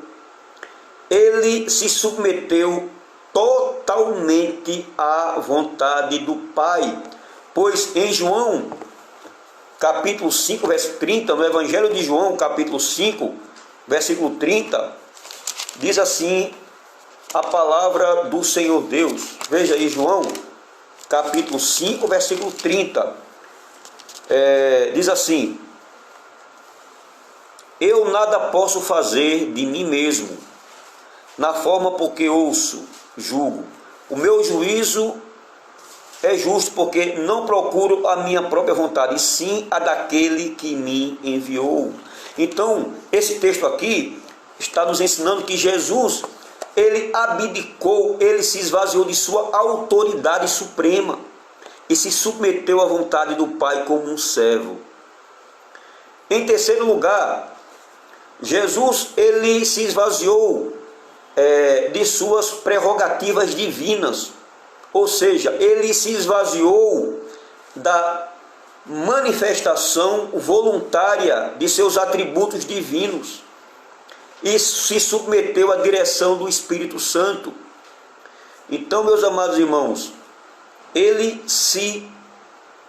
ele se submeteu totalmente à vontade do Pai. Pois em João capítulo 5, verso 30, no Evangelho de João capítulo 5, versículo 30, diz assim a palavra do Senhor Deus. Veja aí, João capítulo 5, versículo 30. Diz assim: eu nada posso fazer de mim mesmo, na forma porque ouço, julgo. O meu juízo é justo, porque não procuro a minha própria vontade, e sim a daquele que me enviou. Então, esse texto aqui está nos ensinando que Jesus, ele abdicou, ele se esvaziou de sua autoridade suprema e se submeteu à vontade do Pai como um servo. Em terceiro lugar, Jesus ele se esvaziou de suas prerrogativas divinas, ou seja, ele se esvaziou da manifestação voluntária de seus atributos divinos e se submeteu à direção do Espírito Santo. Então, meus amados irmãos, ele se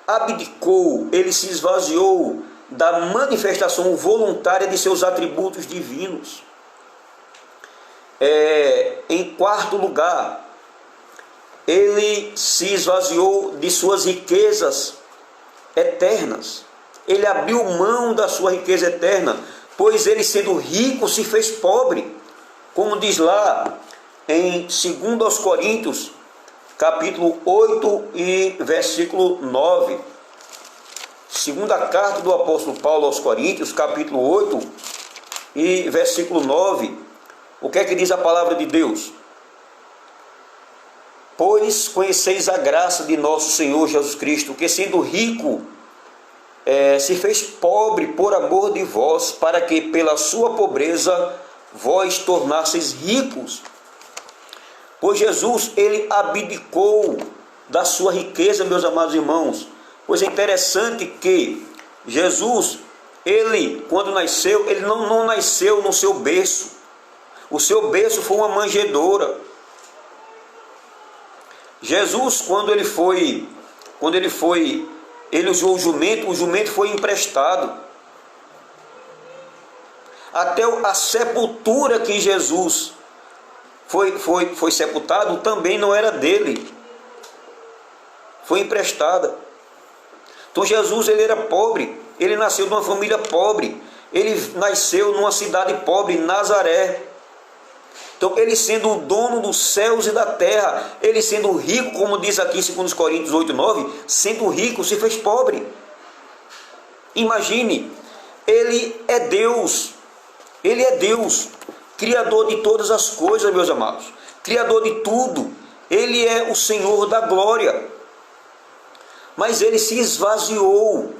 abdicou, ele se esvaziou da manifestação voluntária de seus atributos divinos. Em quarto lugar, ele se esvaziou de suas riquezas eternas. Ele abriu mão da sua riqueza eterna, pois ele, sendo rico, se fez pobre, como diz lá em 2 Coríntios capítulo 8 e versículo 9. Segunda carta do apóstolo Paulo aos Coríntios, capítulo 8 e versículo 9. O que é que diz a palavra de Deus? Pois conheceis a graça de nosso Senhor Jesus Cristo, que sendo rico, se fez pobre por amor de vós, para que pela sua pobreza vós tornasseis ricos. Pois Jesus, ele abdicou da sua riqueza, meus amados irmãos. Pois é interessante que Jesus, ele, quando nasceu, ele não nasceu no seu berço. O seu berço foi uma manjedoura. Jesus, quando ele usou o jumento foi emprestado. Até a sepultura que Jesus foi sepultado também não era dele, foi emprestada. Então Jesus ele era pobre, ele nasceu de uma família pobre, Ele nasceu numa cidade pobre, Nazaré. Então, ele sendo o dono dos céus e da terra, ele sendo rico, como diz aqui em 2 Coríntios 8:9, sendo rico, se fez pobre. Imagine, ele é Deus, Criador de todas as coisas, meus amados, Criador de tudo, ele é o Senhor da glória, mas ele se esvaziou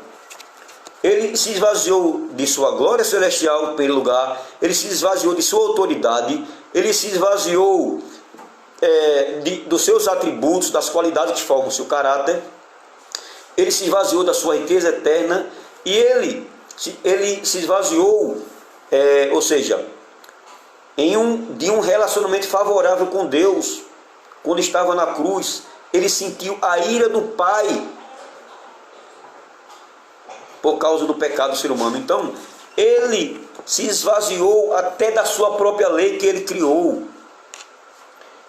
de sua glória celestial, em primeiro lugar, ele se esvaziou de sua autoridade, ele se esvaziou dos seus atributos, das qualidades que formam o seu caráter, ele se esvaziou da sua riqueza eterna, e ele se esvaziou, ou seja, de um relacionamento favorável com Deus. Quando estava na cruz, ele sentiu a ira do Pai por causa do pecado do ser humano. Então, ele se esvaziou até da sua própria lei que ele criou.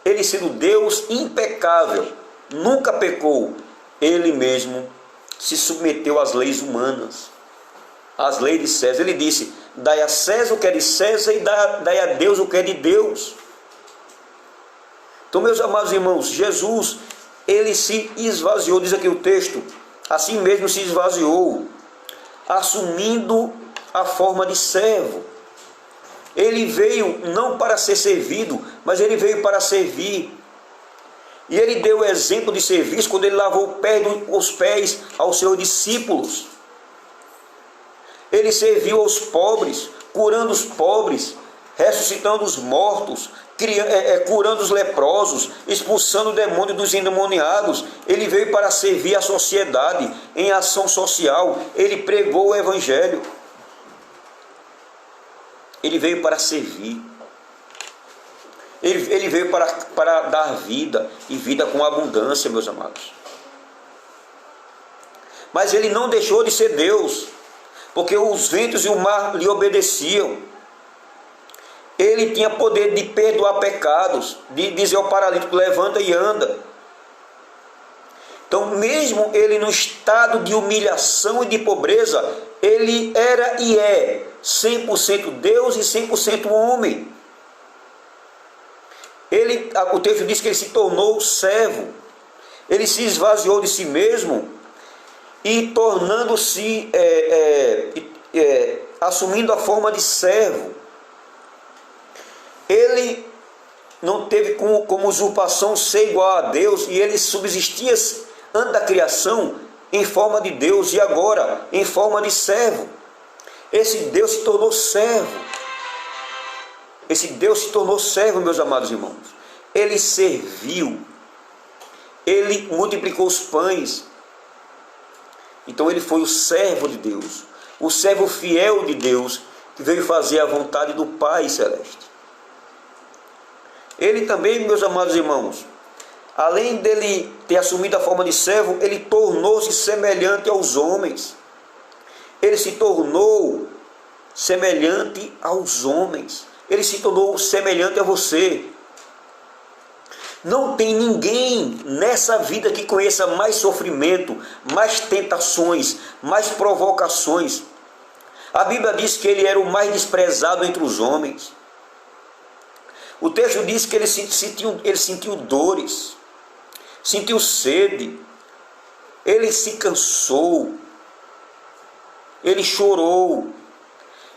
Ele, sendo Deus impecável, nunca pecou, ele mesmo se submeteu às leis humanas, às leis de César. Ele disse: dai a César o que é de César e dai a Deus o que é de Deus. Então, meus amados irmãos, Jesus, ele se esvaziou, diz aqui o texto, assim mesmo se esvaziou, assumindo a forma de servo. Ele veio não para ser servido, mas ele veio para servir. E ele deu o exemplo de serviço quando ele lavou os pés aos seus discípulos. Ele serviu aos pobres, curando os pobres, ressuscitando os mortos, curando os leprosos, expulsando o demônio dos endemoniados. Ele veio para servir a sociedade em ação social. Ele pregou o evangelho. Ele veio para servir. Ele veio para dar vida, e vida com abundância, meus amados. Mas ele não deixou de ser Deus, porque os ventos e o mar lhe obedeciam. Ele tinha poder de perdoar pecados, de dizer ao paralítico: levanta e anda. Então, mesmo ele no estado de humilhação e de pobreza, ele era e é 100% Deus e 100% homem. O texto diz que ele se tornou servo. Ele se esvaziou de si mesmo e tornando-se, assumindo a forma de servo. Ele não teve como usurpação ser igual a Deus, e ele subsistia antes da criação em forma de Deus, e agora em forma de servo. Esse Deus se tornou servo. Esse Deus se tornou servo, meus amados irmãos. Ele serviu. Ele multiplicou os pães. Então ele foi o servo de Deus, o servo fiel de Deus, que veio fazer a vontade do Pai Celeste. Ele também, meus amados irmãos, além dele ter assumido a forma de servo, ele tornou-se semelhante aos homens. Ele se tornou semelhante aos homens. Ele se tornou semelhante a você. Não tem ninguém nessa vida que conheça mais sofrimento, mais tentações, mais provocações. A Bíblia diz que ele era o mais desprezado entre os homens. O texto diz que ele sentiu dores, sentiu sede, ele se cansou, ele chorou,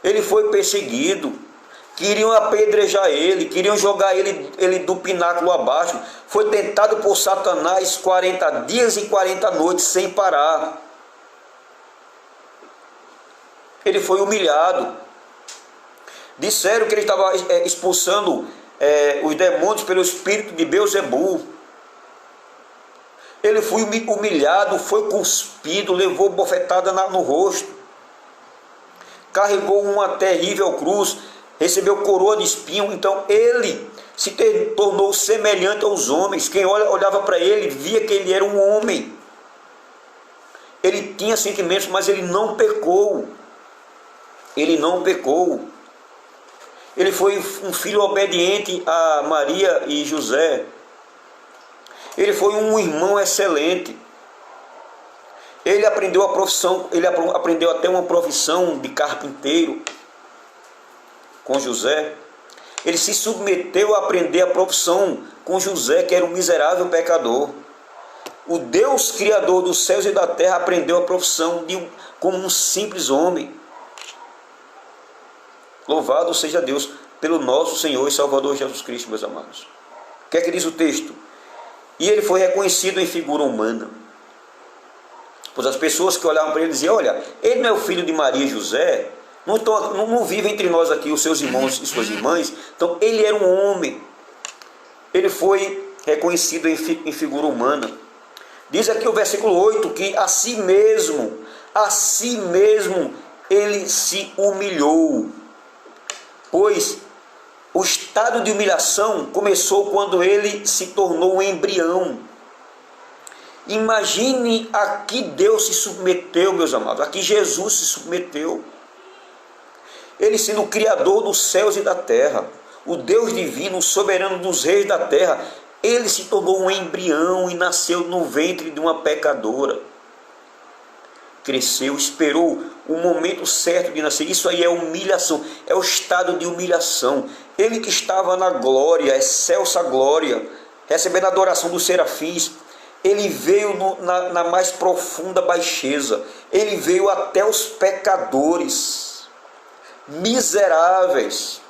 ele foi perseguido, queriam apedrejar ele, queriam jogar ele do pináculo abaixo. Foi tentado por Satanás 40 dias e 40 noites sem parar. Ele foi humilhado. Disseram que ele estava expulsando os demônios pelo espírito de Beelzebul. Ele foi humilhado, foi cuspido, levou bofetada no rosto, carregou uma terrível cruz, recebeu coroa de espinho. Então ele se tornou semelhante aos homens. Quem olhava para ele via que ele era um homem. Ele tinha sentimentos, mas ele não pecou. Ele não pecou. Ele foi um filho obediente a Maria e José. Ele foi um irmão excelente. Ele aprendeu a profissão, ele aprendeu até uma profissão de carpinteiro com José. Ele se submeteu a aprender a profissão com José, que era um miserável pecador. O Deus Criador dos céus e da terra aprendeu a profissão como um simples homem. Louvado seja Deus pelo nosso Senhor e Salvador Jesus Cristo, meus amados. O que é que diz o texto? E ele foi reconhecido em figura humana. Pois as pessoas que olhavam para ele diziam: olha, ele não é o filho de Maria e José? Não vive entre nós aqui os seus irmãos e suas irmãs? Então ele era um homem. Ele foi reconhecido em figura humana. Diz aqui o versículo 8 que a si mesmo ele se humilhou. Pois o estado de humilhação começou quando ele se tornou um embrião. Imagine a que Deus se submeteu, meus amados, a que Jesus se submeteu. Ele sendo o Criador dos céus e da terra, o Deus divino, o soberano dos reis da terra, ele se tornou um embrião e nasceu no ventre de uma pecadora. Cresceu, esperou o momento certo de nascer. Isso aí é humilhação, é o estado de humilhação. Ele que estava na glória, excelsa glória, recebendo a adoração dos serafins, ele veio na mais profunda baixeza. Ele veio até os pecadores, miseráveis.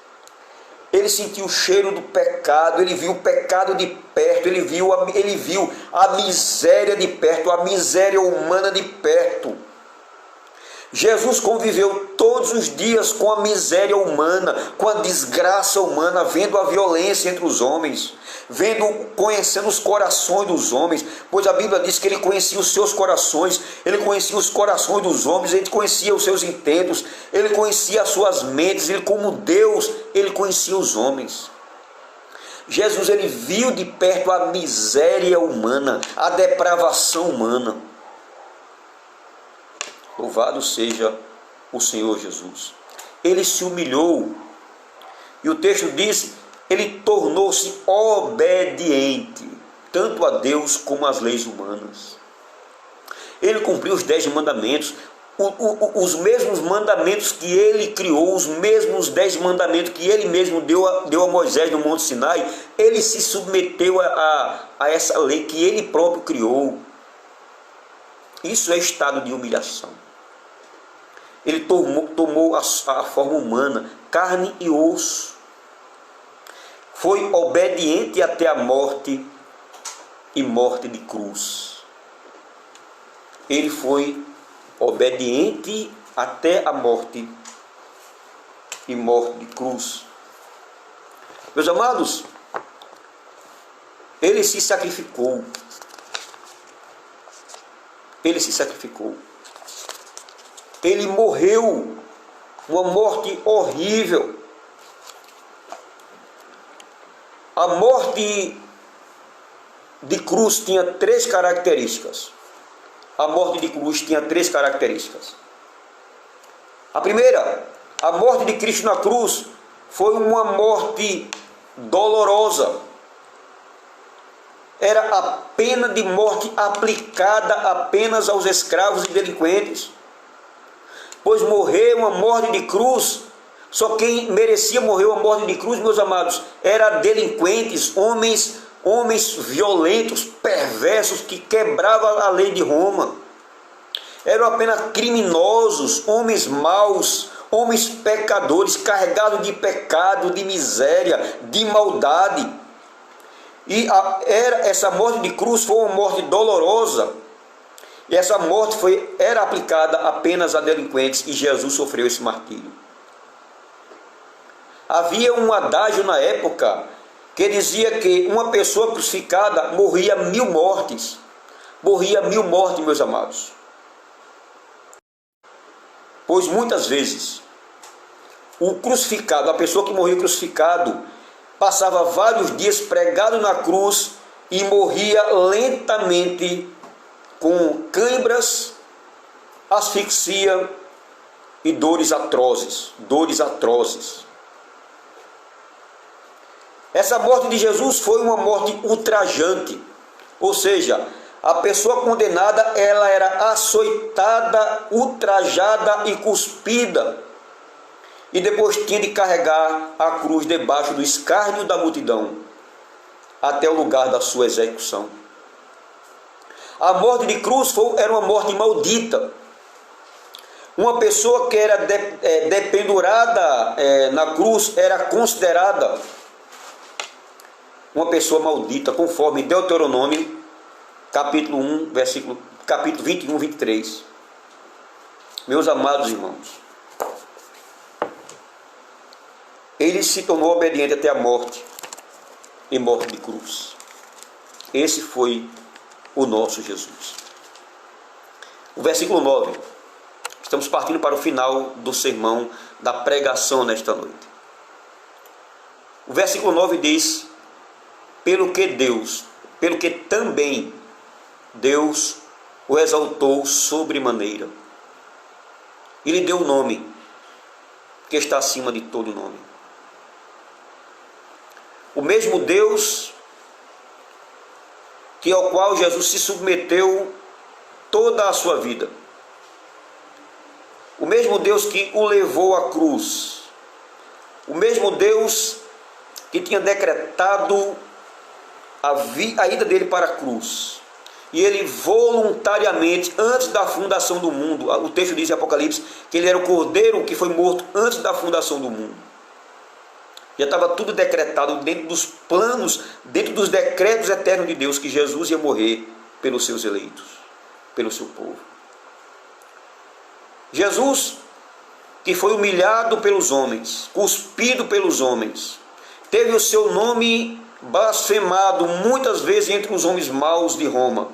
Ele sentiu o cheiro do pecado, ele viu o pecado de perto, ele viu a miséria de perto, a miséria humana de perto. Jesus conviveu todos os dias com a miséria humana, com a desgraça humana, vendo a violência entre os homens, conhecendo os corações dos homens, pois a Bíblia diz que ele conhecia os seus corações, ele conhecia os corações dos homens, ele conhecia os seus intentos, ele conhecia as suas mentes, ele como Deus, ele conhecia os homens. Jesus, ele viu de perto a miséria humana, a depravação humana. Louvado seja o Senhor Jesus. Ele se humilhou. E o texto diz, ele tornou-se obediente, tanto a Deus como às leis humanas. Ele cumpriu os 10 mandamentos, os mesmos mandamentos que ele criou, os mesmos 10 mandamentos que ele mesmo deu a Moisés no Monte Sinai. Ele se submeteu a essa lei que ele próprio criou. Isso é estado de humilhação. Ele tomou a forma humana, carne e osso. Foi obediente até a morte e morte de cruz. Ele foi obediente até a morte e morte de cruz. Meus amados, ele se sacrificou. Ele se sacrificou. Ele morreu uma morte horrível. A morte de cruz tinha 3 características. A morte de cruz tinha 3 características. A primeira, a morte de Cristo na cruz foi uma morte dolorosa. Era a pena de morte aplicada apenas aos escravos e delinquentes. Pois morrer uma morte de cruz, só quem merecia morrer uma morte de cruz, meus amados, eram delinquentes, homens violentos, perversos, que quebravam a lei de Roma. Eram apenas criminosos, homens maus, homens pecadores, carregados de pecado, de miséria, de maldade. E essa morte de cruz foi uma morte dolorosa. E essa morte era aplicada apenas a delinquentes, e Jesus sofreu esse martírio. Havia um adágio na época que dizia que uma pessoa crucificada morria 1000 mortes. Morria 1000 mortes, meus amados. Pois muitas vezes o crucificado, a pessoa que morria crucificado, passava vários dias pregado na cruz e morria lentamente com cãibras, asfixia e dores atrozes. Essa morte de Jesus foi uma morte ultrajante, ou seja, A pessoa condenada, ela era açoitada, ultrajada e cuspida. E depois tinha de carregar a cruz debaixo do escárnio da multidão, até o lugar da sua execução. A morte de cruz era uma morte maldita. Uma pessoa que era dependurada na cruz era considerada uma pessoa maldita, conforme Deuteronômio, capítulo 1, capítulo 21, 23. Meus amados irmãos, ele se tornou obediente até a morte, e morte de cruz. Esse foi o nosso Jesus. O versículo 9. Estamos partindo para o final do sermão, da pregação nesta noite. O versículo 9 diz: pelo que também Deus o exaltou sobremaneira, e lhe deu o nome que está acima de todo nome. O mesmo Deus ao qual Jesus se submeteu toda a sua vida, o mesmo Deus que o levou à cruz, o mesmo Deus que tinha decretado a ida dele para a cruz, e ele voluntariamente, antes da fundação do mundo, o texto diz em Apocalipse que ele era o cordeiro que foi morto antes da fundação do mundo. Já estava tudo decretado dentro dos planos, dentro dos decretos eternos de Deus, que Jesus ia morrer pelos seus eleitos, pelo seu povo. Jesus, que foi humilhado pelos homens, cuspido pelos homens, teve o seu nome blasfemado muitas vezes entre os homens maus de Roma,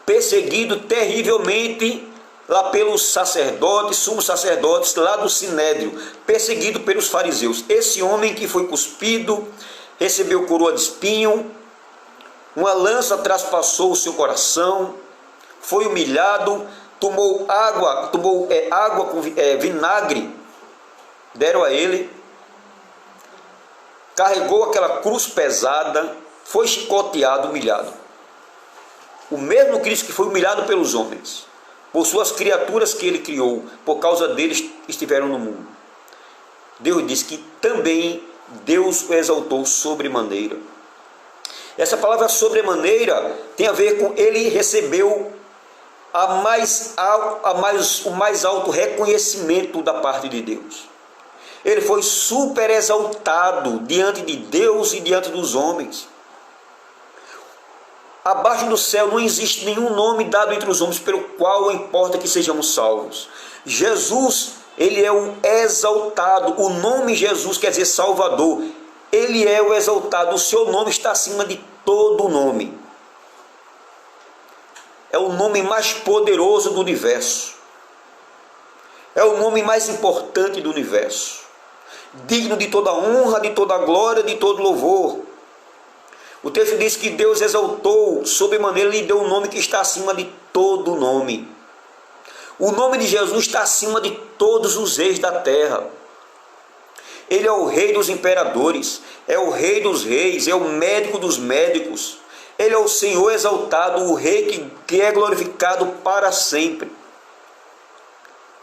perseguido terrivelmente lá pelos sacerdotes, sumos sacerdotes lá do Sinédrio, perseguido pelos fariseus. Esse homem que foi cuspido, recebeu coroa de espinho, uma lança traspassou o seu coração, foi humilhado, tomou água com vinagre, deram a ele, carregou aquela cruz pesada, foi chicoteado, humilhado. O mesmo Cristo que foi humilhado pelos homens, por suas criaturas que ele criou, por causa deles estiveram no mundo. Deus diz que também Deus o exaltou sobremaneira. Essa palavra sobremaneira tem a ver com ele recebeu o mais alto reconhecimento da parte de Deus. Ele foi super exaltado diante de Deus e diante dos homens. Abaixo do céu não existe nenhum nome dado entre os homens pelo qual importa que sejamos salvos. Jesus, ele é o exaltado. O nome Jesus quer dizer Salvador. Ele é o exaltado. O seu nome está acima de todo nome. É o nome mais poderoso do universo. É o nome mais importante do universo. Digno de toda honra, de toda glória, de todo louvor. O texto diz que Deus exaltou sobremaneira, lhe deu um nome que está acima de todo nome. O nome de Jesus está acima de todos os reis da terra. Ele é o rei dos imperadores, é o rei dos reis, é o médico dos médicos. Ele é o Senhor exaltado, o rei que é glorificado para sempre.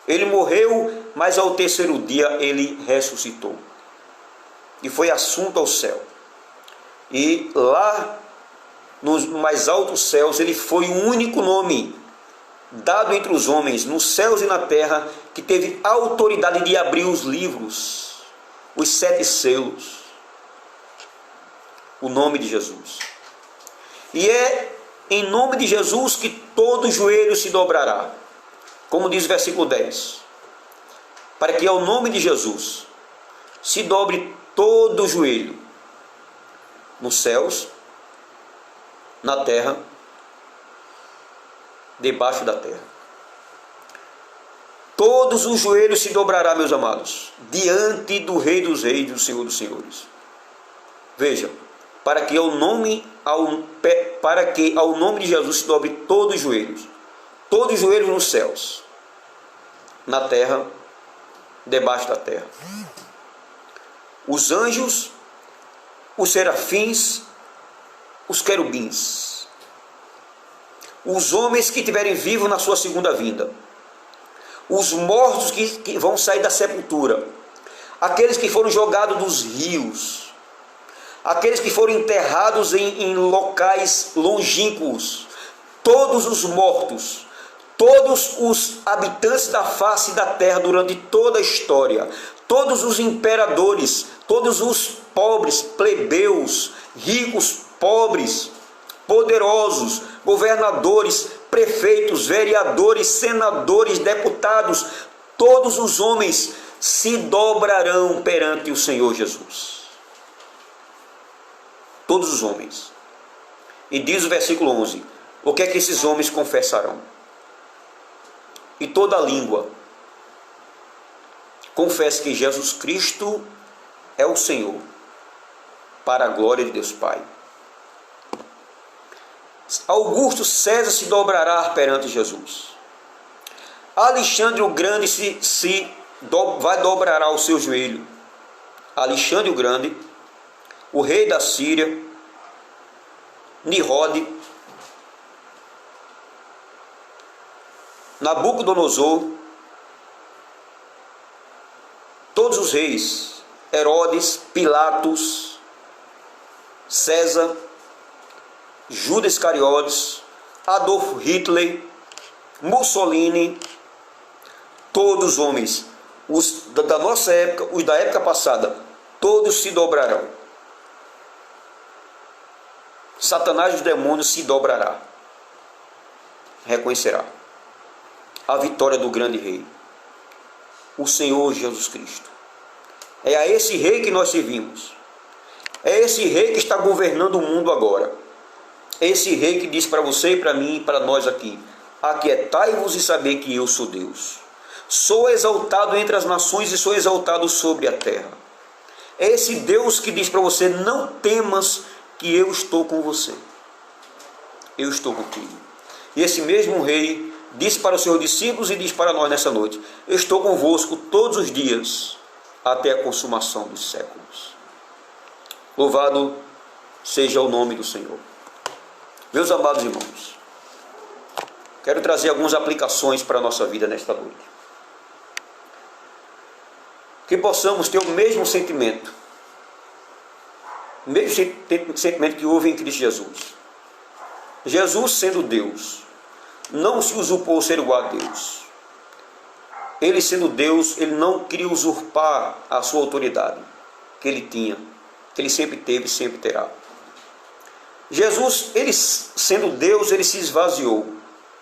Ele morreu, mas ao terceiro dia ele ressuscitou. E foi assunto ao céu. E lá, nos mais altos céus, ele foi o único nome dado entre os homens, nos céus e na terra, que teve autoridade de abrir os livros, os 7 selos. O nome de Jesus. E é em nome de Jesus que todo joelho se dobrará. Como diz o versículo 10. Para que ao nome de Jesus se dobre todo joelho, nos céus, na terra, debaixo da terra. Todos os joelhos se dobrará, meus amados, diante do Rei dos Reis e do Senhor dos Senhores. Veja, para que ao nome de Jesus se dobre todos os joelhos nos céus, na terra, debaixo da terra. Os anjos, os serafins, os querubins. os homens que estiverem vivos na sua segunda vinda, os mortos que vão sair da sepultura, aqueles que foram jogados dos rios, aqueles que foram enterrados em locais longínquos, todos os mortos, todos os habitantes da face da terra durante toda a história, todos os imperadores, todos os pobres, plebeus, ricos, pobres, poderosos, governadores, prefeitos, vereadores, senadores, deputados, todos os homens se dobrarão perante o Senhor Jesus. Todos os homens. E diz o versículo 11, o que é que esses homens confessarão? E toda língua confesse que Jesus Cristo é o Senhor, para a glória de Deus Pai. Augusto César se dobrará perante Jesus. Alexandre o Grande vai dobrar o seu joelho. Alexandre o Grande, o rei da Síria, Nirode, Nabucodonosor, todos os reis, Herodes, Pilatos, César, Judas Iscariotes, Adolf Hitler, Mussolini, todos os homens, os da nossa época, os da época passada, todos se dobrarão. Satanás e os demônios se dobrará, reconhecerá a vitória do grande rei, o Senhor Jesus Cristo. É a esse rei que nós servimos, é esse rei que está governando o mundo agora. Esse rei que diz para você e para mim e para nós aqui: aquietai-vos e saber que eu sou Deus. Sou exaltado entre as nações e sou exaltado sobre a terra. É esse Deus que diz para você: não temas, que eu estou com você. Eu estou contigo. E esse mesmo rei disse para os seus discípulos e diz para nós nessa noite: eu estou convosco todos os dias até a consumação dos séculos. Louvado seja o nome do Senhor. Meus amados irmãos, quero trazer algumas aplicações para a nossa vida nesta noite. Que possamos ter o mesmo sentimento que houve em Cristo Jesus. Jesus, sendo Deus, não se usurpou ser igual a Deus. Ele, sendo Deus, ele não queria usurpar a sua autoridade que ele tinha, que ele sempre teve e sempre terá. Jesus, ele sendo Deus, ele se esvaziou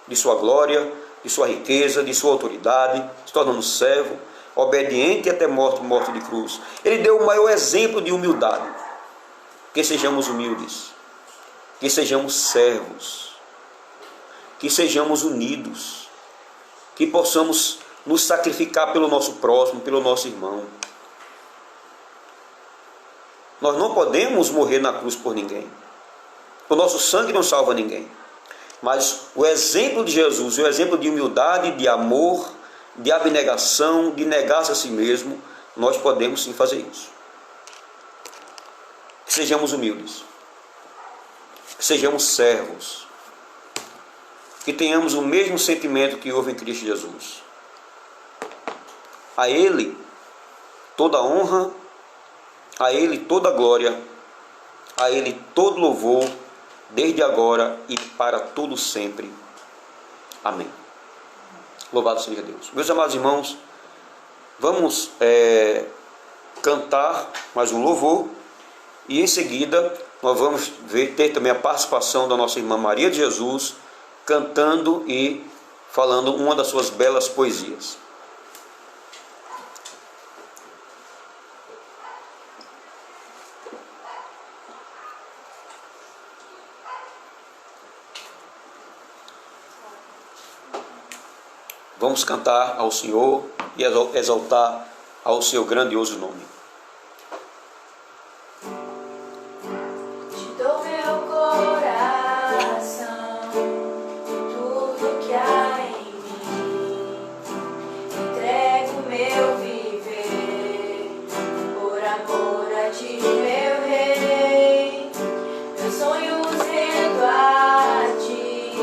de sua glória, de sua riqueza, de sua autoridade, se tornando servo, obediente até morte de cruz. Ele deu o maior exemplo de humildade. Que sejamos humildes, que sejamos servos, que sejamos unidos, que possamos nos sacrificar pelo nosso próximo, pelo nosso irmão. Nós não podemos morrer na cruz por ninguém. O nosso sangue não salva ninguém. Mas o exemplo de Jesus, o exemplo de humildade, de amor, de abnegação, de negar-se a si mesmo, nós podemos sim fazer isso. Que sejamos humildes. Que sejamos servos. Que tenhamos o mesmo sentimento que houve em Cristo Jesus. A Ele toda honra, a Ele toda glória, a Ele todo louvor, desde agora e para todo sempre. Amém. Louvado seja Deus. Meus amados irmãos, vamos cantar mais um louvor e em seguida nós vamos ter também a participação da nossa irmã Maria de Jesus cantando e falando uma das suas belas poesias. Vamos cantar ao Senhor e exaltar ao seu grandioso nome. Te dou meu coração, tudo que há em mim. Entrego meu viver, por amor a ti, meu rei. Meus sonhos rendo a ti,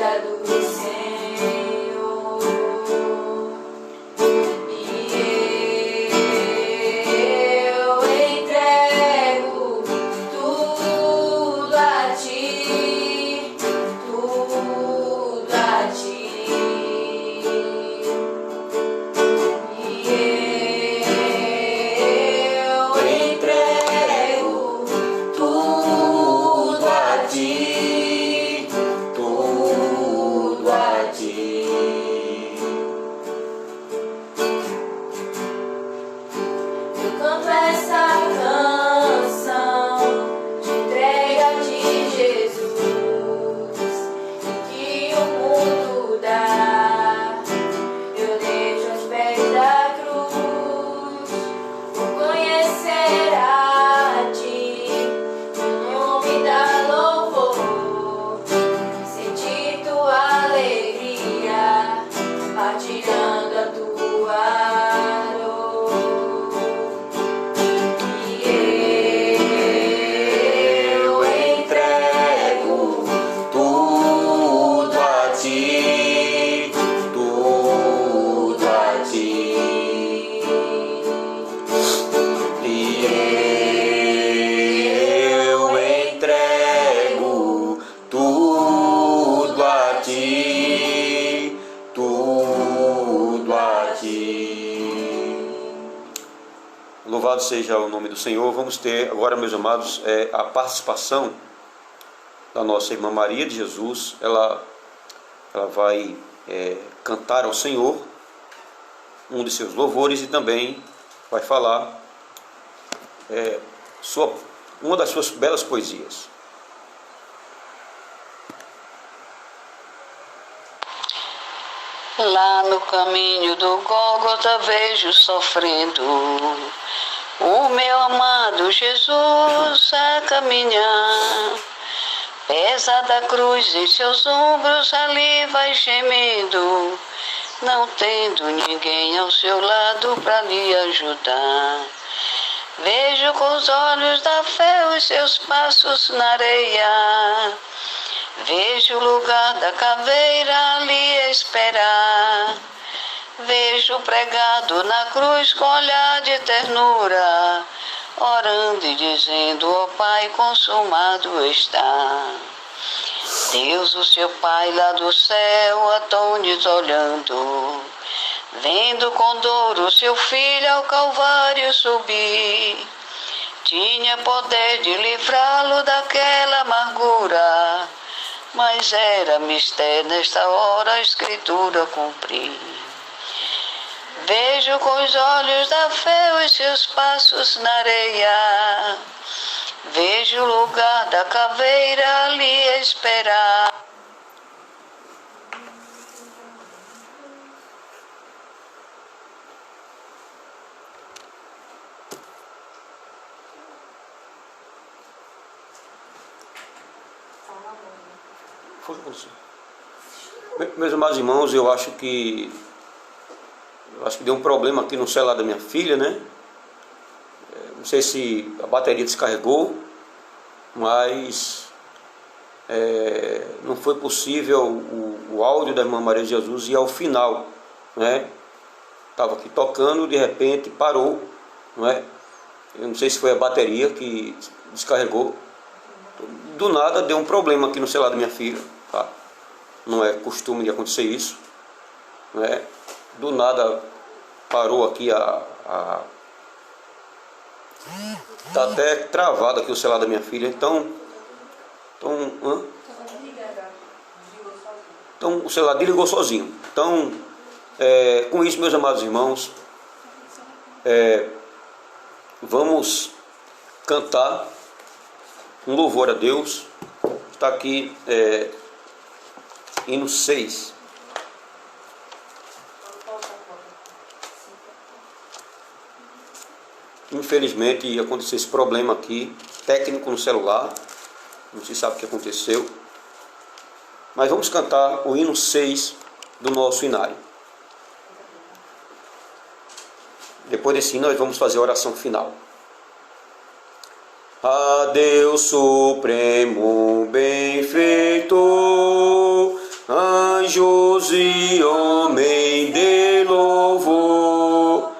vida do Senhor. Louvado seja o nome do Senhor. Vamos ter agora, meus amados, a participação da nossa irmã Maria de Jesus. Ela vai cantar ao Senhor um de seus louvores e também vai falar uma das suas belas poesias. Lá no caminho do Gólgota vejo sofrendo o meu amado Jesus a caminhar. Pesada a cruz em seus ombros, ali vai gemendo, não tendo ninguém ao seu lado para lhe ajudar. Vejo com os olhos da fé os seus passos na areia. Vejo o lugar da caveira ali esperar. Vejo pregado na cruz com olhar de ternura, orando e dizendo: ó Pai, consumado está. Deus, o seu Pai lá do céu, atônito olhando, vendo com dor o seu filho ao Calvário subir, tinha poder de livrá-lo daquela amargura, mas era mistério nesta hora a Escritura cumprir. Vejo com os olhos da fé os seus passos na areia. Vejo o lugar da caveira ali esperar. Meus amados irmãos, eu acho que deu um problema aqui no celular da minha filha, né? Não sei se a bateria descarregou, mas não foi possível o áudio da irmã Maria de Jesus ir ao final, né? Estava aqui tocando, de repente parou, não é? Eu não sei se foi a bateria que descarregou. Do nada deu um problema aqui no celular da minha filha, tá? Não é costume de acontecer isso, não é? Do nada parou aqui tá até travado aqui o celular da minha filha. Então o celular desligou sozinho. Então, com isso, meus amados irmãos, vamos cantar um louvor a Deus. Está aqui hino 6. Infelizmente aconteceu esse problema aqui, técnico no celular, não se sabe o que aconteceu, mas vamos cantar o hino 6 do nosso hinário. Depois desse hino nós vamos fazer a oração final. A Deus supremo benfeitor, anjos e homem de louvor,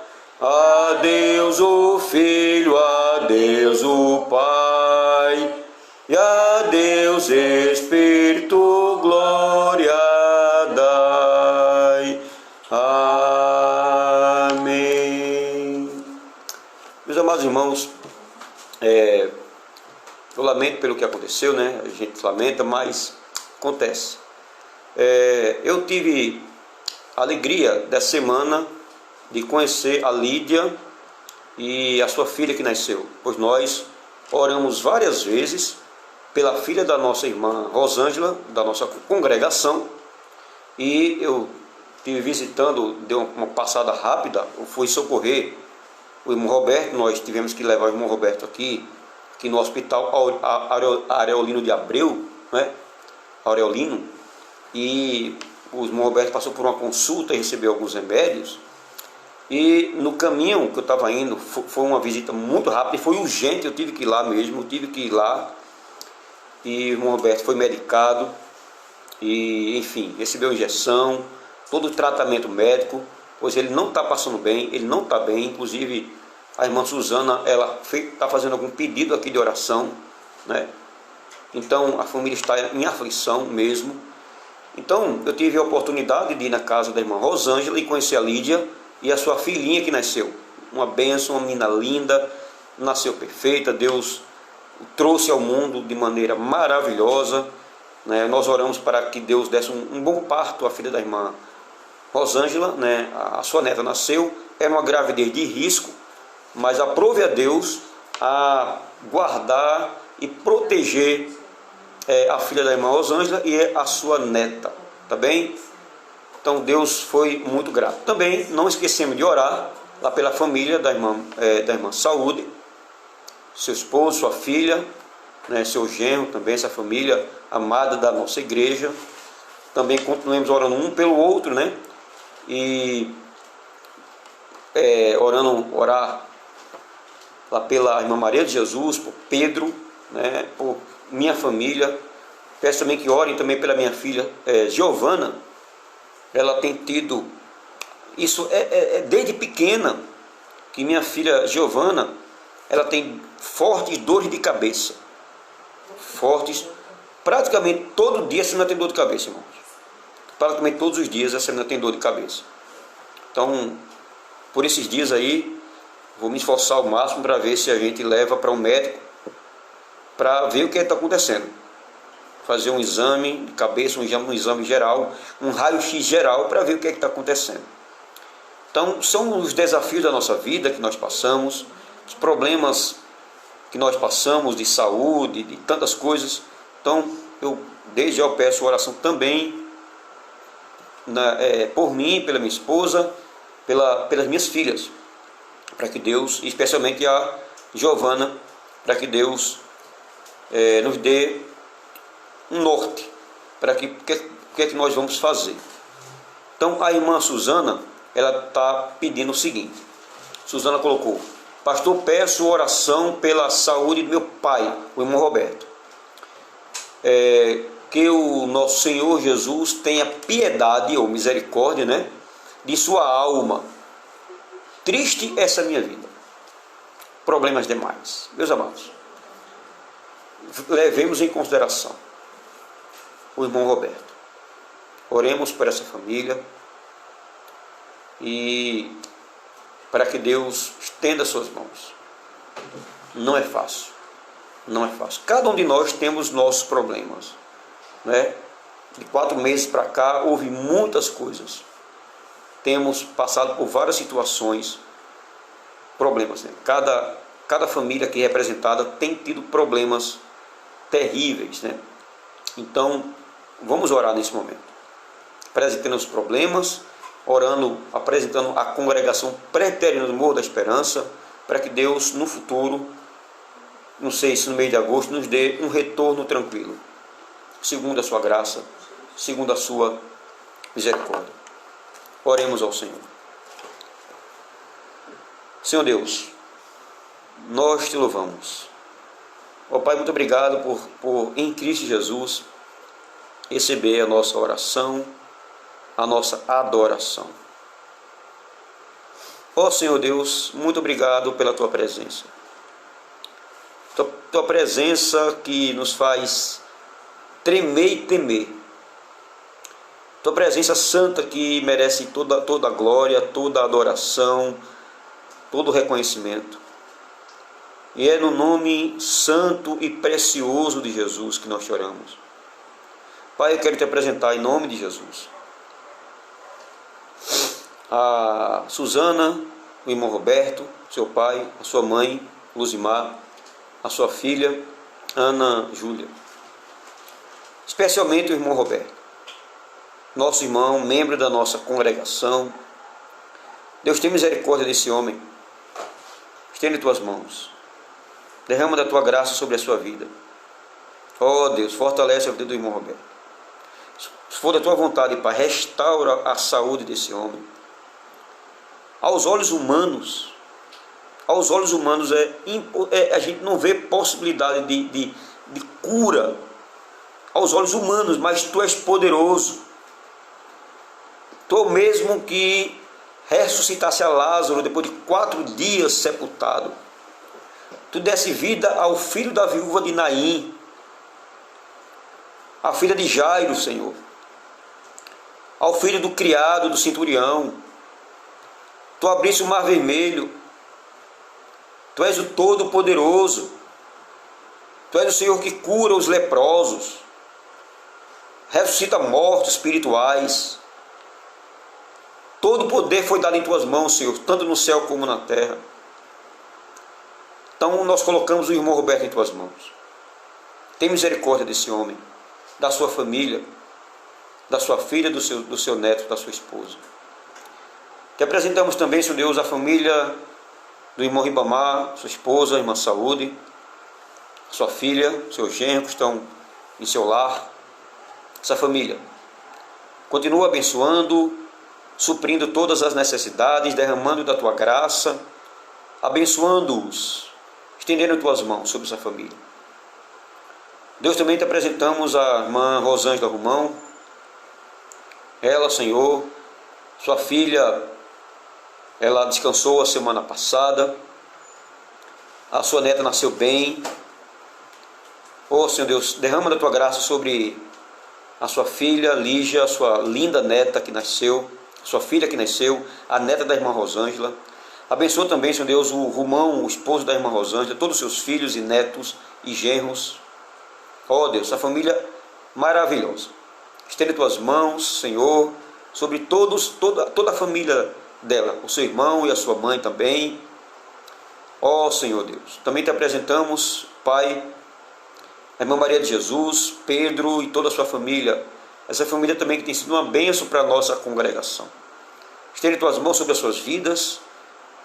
a Deus o Filho, a Deus o Pai, e a Deus Espírito glória dai. Amém. Meus amados irmãos, eu lamento pelo que aconteceu, né? A gente lamenta, mas acontece. Eu tive a alegria dessa semana de conhecer a Lídia e a sua filha que nasceu, pois nós oramos várias vezes pela filha da nossa irmã Rosângela, da nossa congregação, e eu estive visitando, deu uma passada rápida, eu fui socorrer o irmão Roberto. Nós tivemos que levar o irmão Roberto aqui no hospital Areolino de Abreu, né? Areolino, e o irmão Roberto passou por uma consulta e recebeu alguns remédios, e no caminho que eu estava indo, foi uma visita muito rápida, e foi urgente, eu tive que ir lá mesmo, e o irmão Roberto foi medicado, e enfim, recebeu injeção, todo o tratamento médico, pois ele não está passando bem, ele não está bem. Inclusive a irmã Suzana, ela está fazendo algum pedido aqui de oração, né? Então a família está em aflição mesmo. Então eu tive a oportunidade de ir na casa da irmã Rosângela e conhecer a Lídia e a sua filhinha que nasceu. Uma bênção, uma menina linda, nasceu perfeita, Deus o trouxe ao mundo de maneira maravilhosa, né? Nós oramos para que Deus desse um bom parto à filha da irmã Rosângela, né? A sua neta nasceu, era uma gravidez de risco, mas aprove a Deus a guardar e proteger a filha da irmã Rosângela e a sua neta, tá bem? Então Deus foi muito grato. Também não esquecemos de orar lá pela família da irmã Saúde, seu esposo, sua filha, né? Seu genro também, essa família amada da nossa igreja. Também continuemos orando um pelo outro, né? E orar lá pela irmã Maria de Jesus, por Pedro, né? Por minha família. Peço também que orem também pela minha filha Giovana. Ela tem tido, isso desde pequena, que minha filha Giovana, ela tem fortes dores de cabeça. Fortes, praticamente todo dia essa menina tem dor de cabeça, irmãos. Praticamente todos os dias essa menina tem dor de cabeça. Então, por esses dias aí, vou me esforçar ao máximo para ver se a gente leva para um médico, para ver o que está acontecendo. Fazer um exame de cabeça, um exame geral, um raio-x geral, para ver o que está acontecendo. Então, são os desafios da nossa vida que nós passamos, os problemas que nós passamos de saúde, de tantas coisas. Então, desde já eu peço oração também por mim, pela minha esposa, pelas minhas filhas, para que Deus, especialmente a Giovana, para que Deus nos dê um norte, para que é que nós vamos fazer. Então a irmã Suzana, ela está pedindo o seguinte. Suzana colocou: pastor, peço oração pela saúde do meu pai, o irmão Roberto. Que o nosso Senhor Jesus tenha piedade ou misericórdia, né, de sua alma. Triste essa minha vida, problemas demais. Meus amados, levemos em consideração o irmão Roberto. Oremos por essa família e para que Deus estenda suas mãos. Não é fácil, não é fácil. Cada um de nós temos nossos problemas, né? De 4 meses para cá houve muitas coisas. Temos passado por várias situações, problemas, né? Cada família aqui representada tem tido problemas terríveis, né? Então, vamos orar nesse momento, apresentando os problemas, orando, apresentando a congregação preterina do Morro da Esperança, para que Deus, no futuro, não sei se no mês de agosto, nos dê um retorno tranquilo, segundo a sua graça, segundo a sua misericórdia. Oremos ao Senhor. Senhor Deus, nós te louvamos. Ó Pai, muito obrigado por em Cristo Jesus receber a nossa oração, a nossa adoração. Ó Senhor Deus, muito obrigado pela Tua presença. Tua presença que nos faz tremer e temer. Tua presença santa que merece toda a glória, toda a adoração, todo o reconhecimento. E é no nome santo e precioso de Jesus que nós te oramos. Pai, eu quero te apresentar em nome de Jesus a Suzana, o irmão Roberto, seu pai, a sua mãe, Luzimar, a sua filha, Ana Júlia. Especialmente o irmão Roberto, nosso irmão, membro da nossa congregação. Deus, tem misericórdia desse homem. Estende tuas mãos. Derrama da tua graça sobre a sua vida. Ó Deus, fortalece a vida do irmão Roberto. Se for da tua vontade, Pai, restaura a saúde desse homem. Aos olhos humanos, a gente não vê possibilidade de cura. Aos olhos humanos, mas tu és poderoso. Tu mesmo que ressuscitasse a Lázaro depois de 4 dias sepultado. Tu desse vida ao filho da viúva de Naim, à filha de Jairo, Senhor, ao filho do criado do centurião. Tu abriste o mar vermelho. Tu és o Todo-Poderoso. Tu és o Senhor que cura os leprosos, ressuscita mortos espirituais. Todo o poder foi dado em tuas mãos, Senhor, tanto no céu como na terra. Então nós colocamos o irmão Roberto em tuas mãos. Tem misericórdia desse homem, da sua família, da sua filha, do seu neto, da sua esposa. Te apresentamos também, Senhor Deus, a família do irmão Ribamar, sua esposa, a irmã Saúde, sua filha, seu genro, que estão em seu lar. Essa família continua abençoando, suprindo todas as necessidades, derramando da tua graça, abençoando-os, estendendo tuas mãos sobre essa família. Deus, também te apresentamos a irmã Rosângela Romão. Ela, Senhor, sua filha, ela descansou a semana passada. A sua neta nasceu bem. Oh, Senhor Deus, derrama da tua graça sobre a sua filha Lígia, a sua linda neta que nasceu, sua filha que nasceu, a neta da irmã Rosângela. Abençoa também, Senhor Deus, o Romão, o esposo da irmã Rosângela, todos os seus filhos e netos e genros. Oh Deus, essa família maravilhosa. Estende tuas mãos, Senhor, sobre toda a família dela, o seu irmão e a sua mãe também. Oh Senhor Deus, também te apresentamos, Pai, a irmã Maria de Jesus, Pedro e toda a sua família. Essa família também que tem sido uma bênção para a nossa congregação. Estende tuas mãos sobre as suas vidas,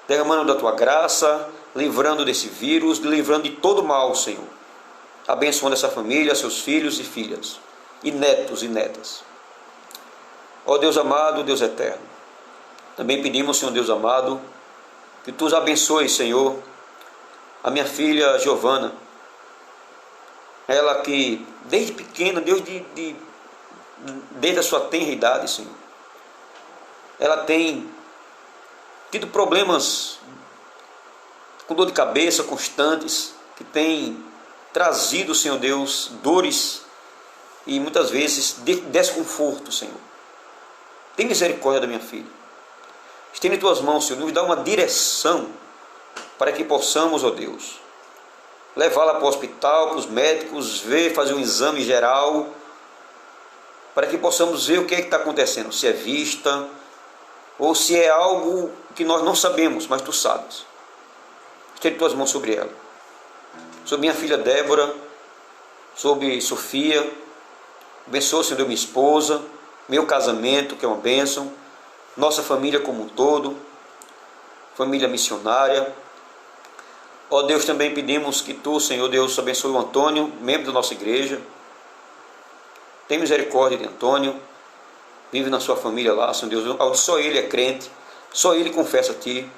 derramando da tua graça, livrando desse vírus, livrando de todo mal, Senhor. Abençoando essa família, seus filhos e filhas, e netos e netas. Ó Deus amado, Deus eterno, também pedimos, Senhor Deus amado, que tu os abençoes, Senhor, a minha filha Giovana, ela que desde pequena, desde a sua tenra idade, Senhor, ela tem tido problemas com dor de cabeça constantes, que tem trazido, Senhor Deus, dores e muitas vezes desconforto, Senhor. Tem misericórdia da minha filha. Estende tuas mãos, Senhor, nos dá uma direção para que possamos, ó Deus, levá-la para o hospital, para os médicos, fazer um exame geral, para que possamos ver o que é que está acontecendo, se é vista ou se é algo que nós não sabemos, mas tu sabes. Estende tuas mãos sobre ela, sobre minha filha Débora, sobre Sofia. Abençoa, Senhor Deus, minha esposa, meu casamento, que é uma bênção, nossa família como um todo, família missionária. Ó Deus, também pedimos que tu, Senhor Deus, abençoe o Antônio, membro da nossa igreja. Tem misericórdia de Antônio, vive na sua família lá, Senhor Deus, só ele é crente, só ele confessa a ti,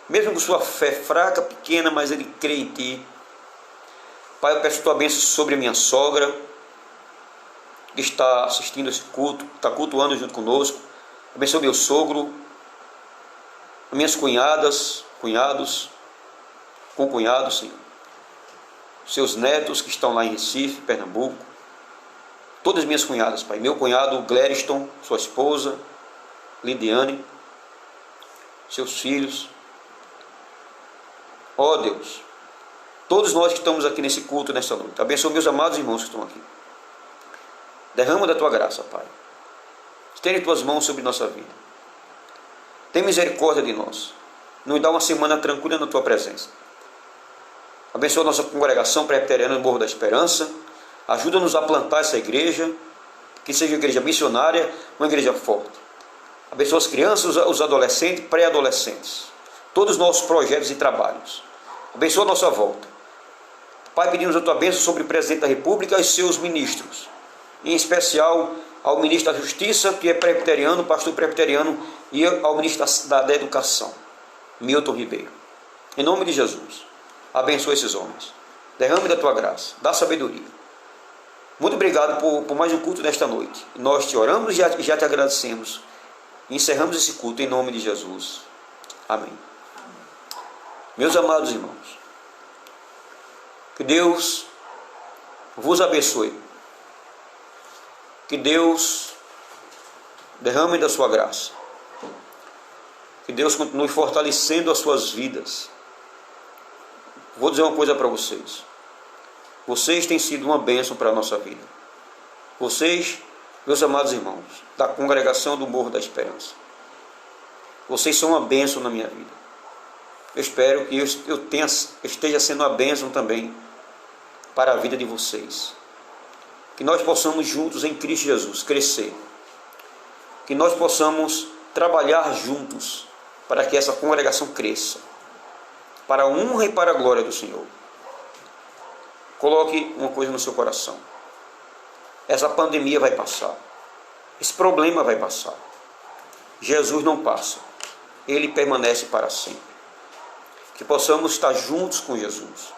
mesmo com sua fé fraca, pequena, mas ele crê em ti. Pai, eu peço tua bênção sobre a minha sogra, que está assistindo esse culto, está cultuando junto conosco, Abençoe meu sogro, minhas cunhadas, cunhados, concunhados, Senhor. Seus netos que estão lá em Recife, Pernambuco. Todas as minhas cunhadas, Pai. Meu cunhado Glériston, sua esposa, Lidiane, seus filhos. Ó Deus, todos nós que estamos aqui nesse culto, nesta noite. Abençoe meus amados irmãos que estão aqui. Derrama da tua graça, Pai. Estende tuas mãos sobre nossa vida. Tem misericórdia de nós. Nos dá uma semana tranquila na tua presença. Abençoa a nossa congregação presbiteriana no Morro da Esperança. Ajuda-nos a plantar essa igreja, que seja uma igreja missionária, uma igreja forte. Abençoa as crianças, os adolescentes, pré-adolescentes. Todos os nossos projetos e trabalhos. Abençoa a nossa volta. Pai, pedimos a tua bênção sobre o presidente da República e seus ministros. Em especial ao ministro da Justiça, que é presbiteriano, pastor presbiteriano, e ao ministro da Educação, Milton Ribeiro. Em nome de Jesus, abençoa esses homens. Derrame da tua graça, dá sabedoria. Muito obrigado por mais um culto nesta noite. Nós te oramos e já te agradecemos. E encerramos esse culto em nome de Jesus. Amém. Meus amados irmãos, que Deus vos abençoe. Que Deus derrame da sua graça. Que Deus continue fortalecendo as suas vidas. Vou dizer uma coisa para vocês. Vocês têm sido uma bênção para a nossa vida. Vocês, meus amados irmãos, da congregação do Morro da Esperança. Vocês são uma bênção na minha vida. Eu espero que eu esteja sendo uma bênção também para a vida de vocês. Que nós possamos juntos em Cristo Jesus crescer. Que nós possamos trabalhar juntos para que essa congregação cresça. Para a honra e para a glória do Senhor. Coloque uma coisa no seu coração. Essa pandemia vai passar. Esse problema vai passar. Jesus não passa. Ele permanece para sempre. Que possamos estar juntos com Jesus.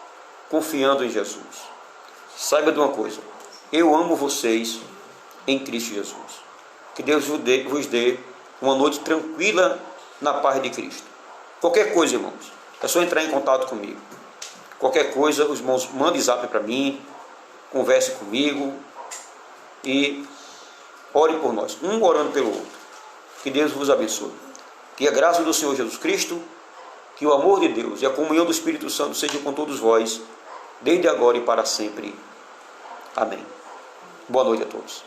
Confiando em Jesus. Saiba de uma coisa. Eu amo vocês em Cristo Jesus. Que Deus vos dê uma noite tranquila na paz de Cristo. Qualquer coisa, irmãos, é só entrar em contato comigo. Qualquer coisa, os irmãos mandem zap para mim, converse comigo e ore por nós, um orando pelo outro. Que Deus vos abençoe. Que a graça do Senhor Jesus Cristo, que o amor de Deus e a comunhão do Espírito Santo seja com todos vós, desde agora e para sempre. Amém. Boa noite a todos.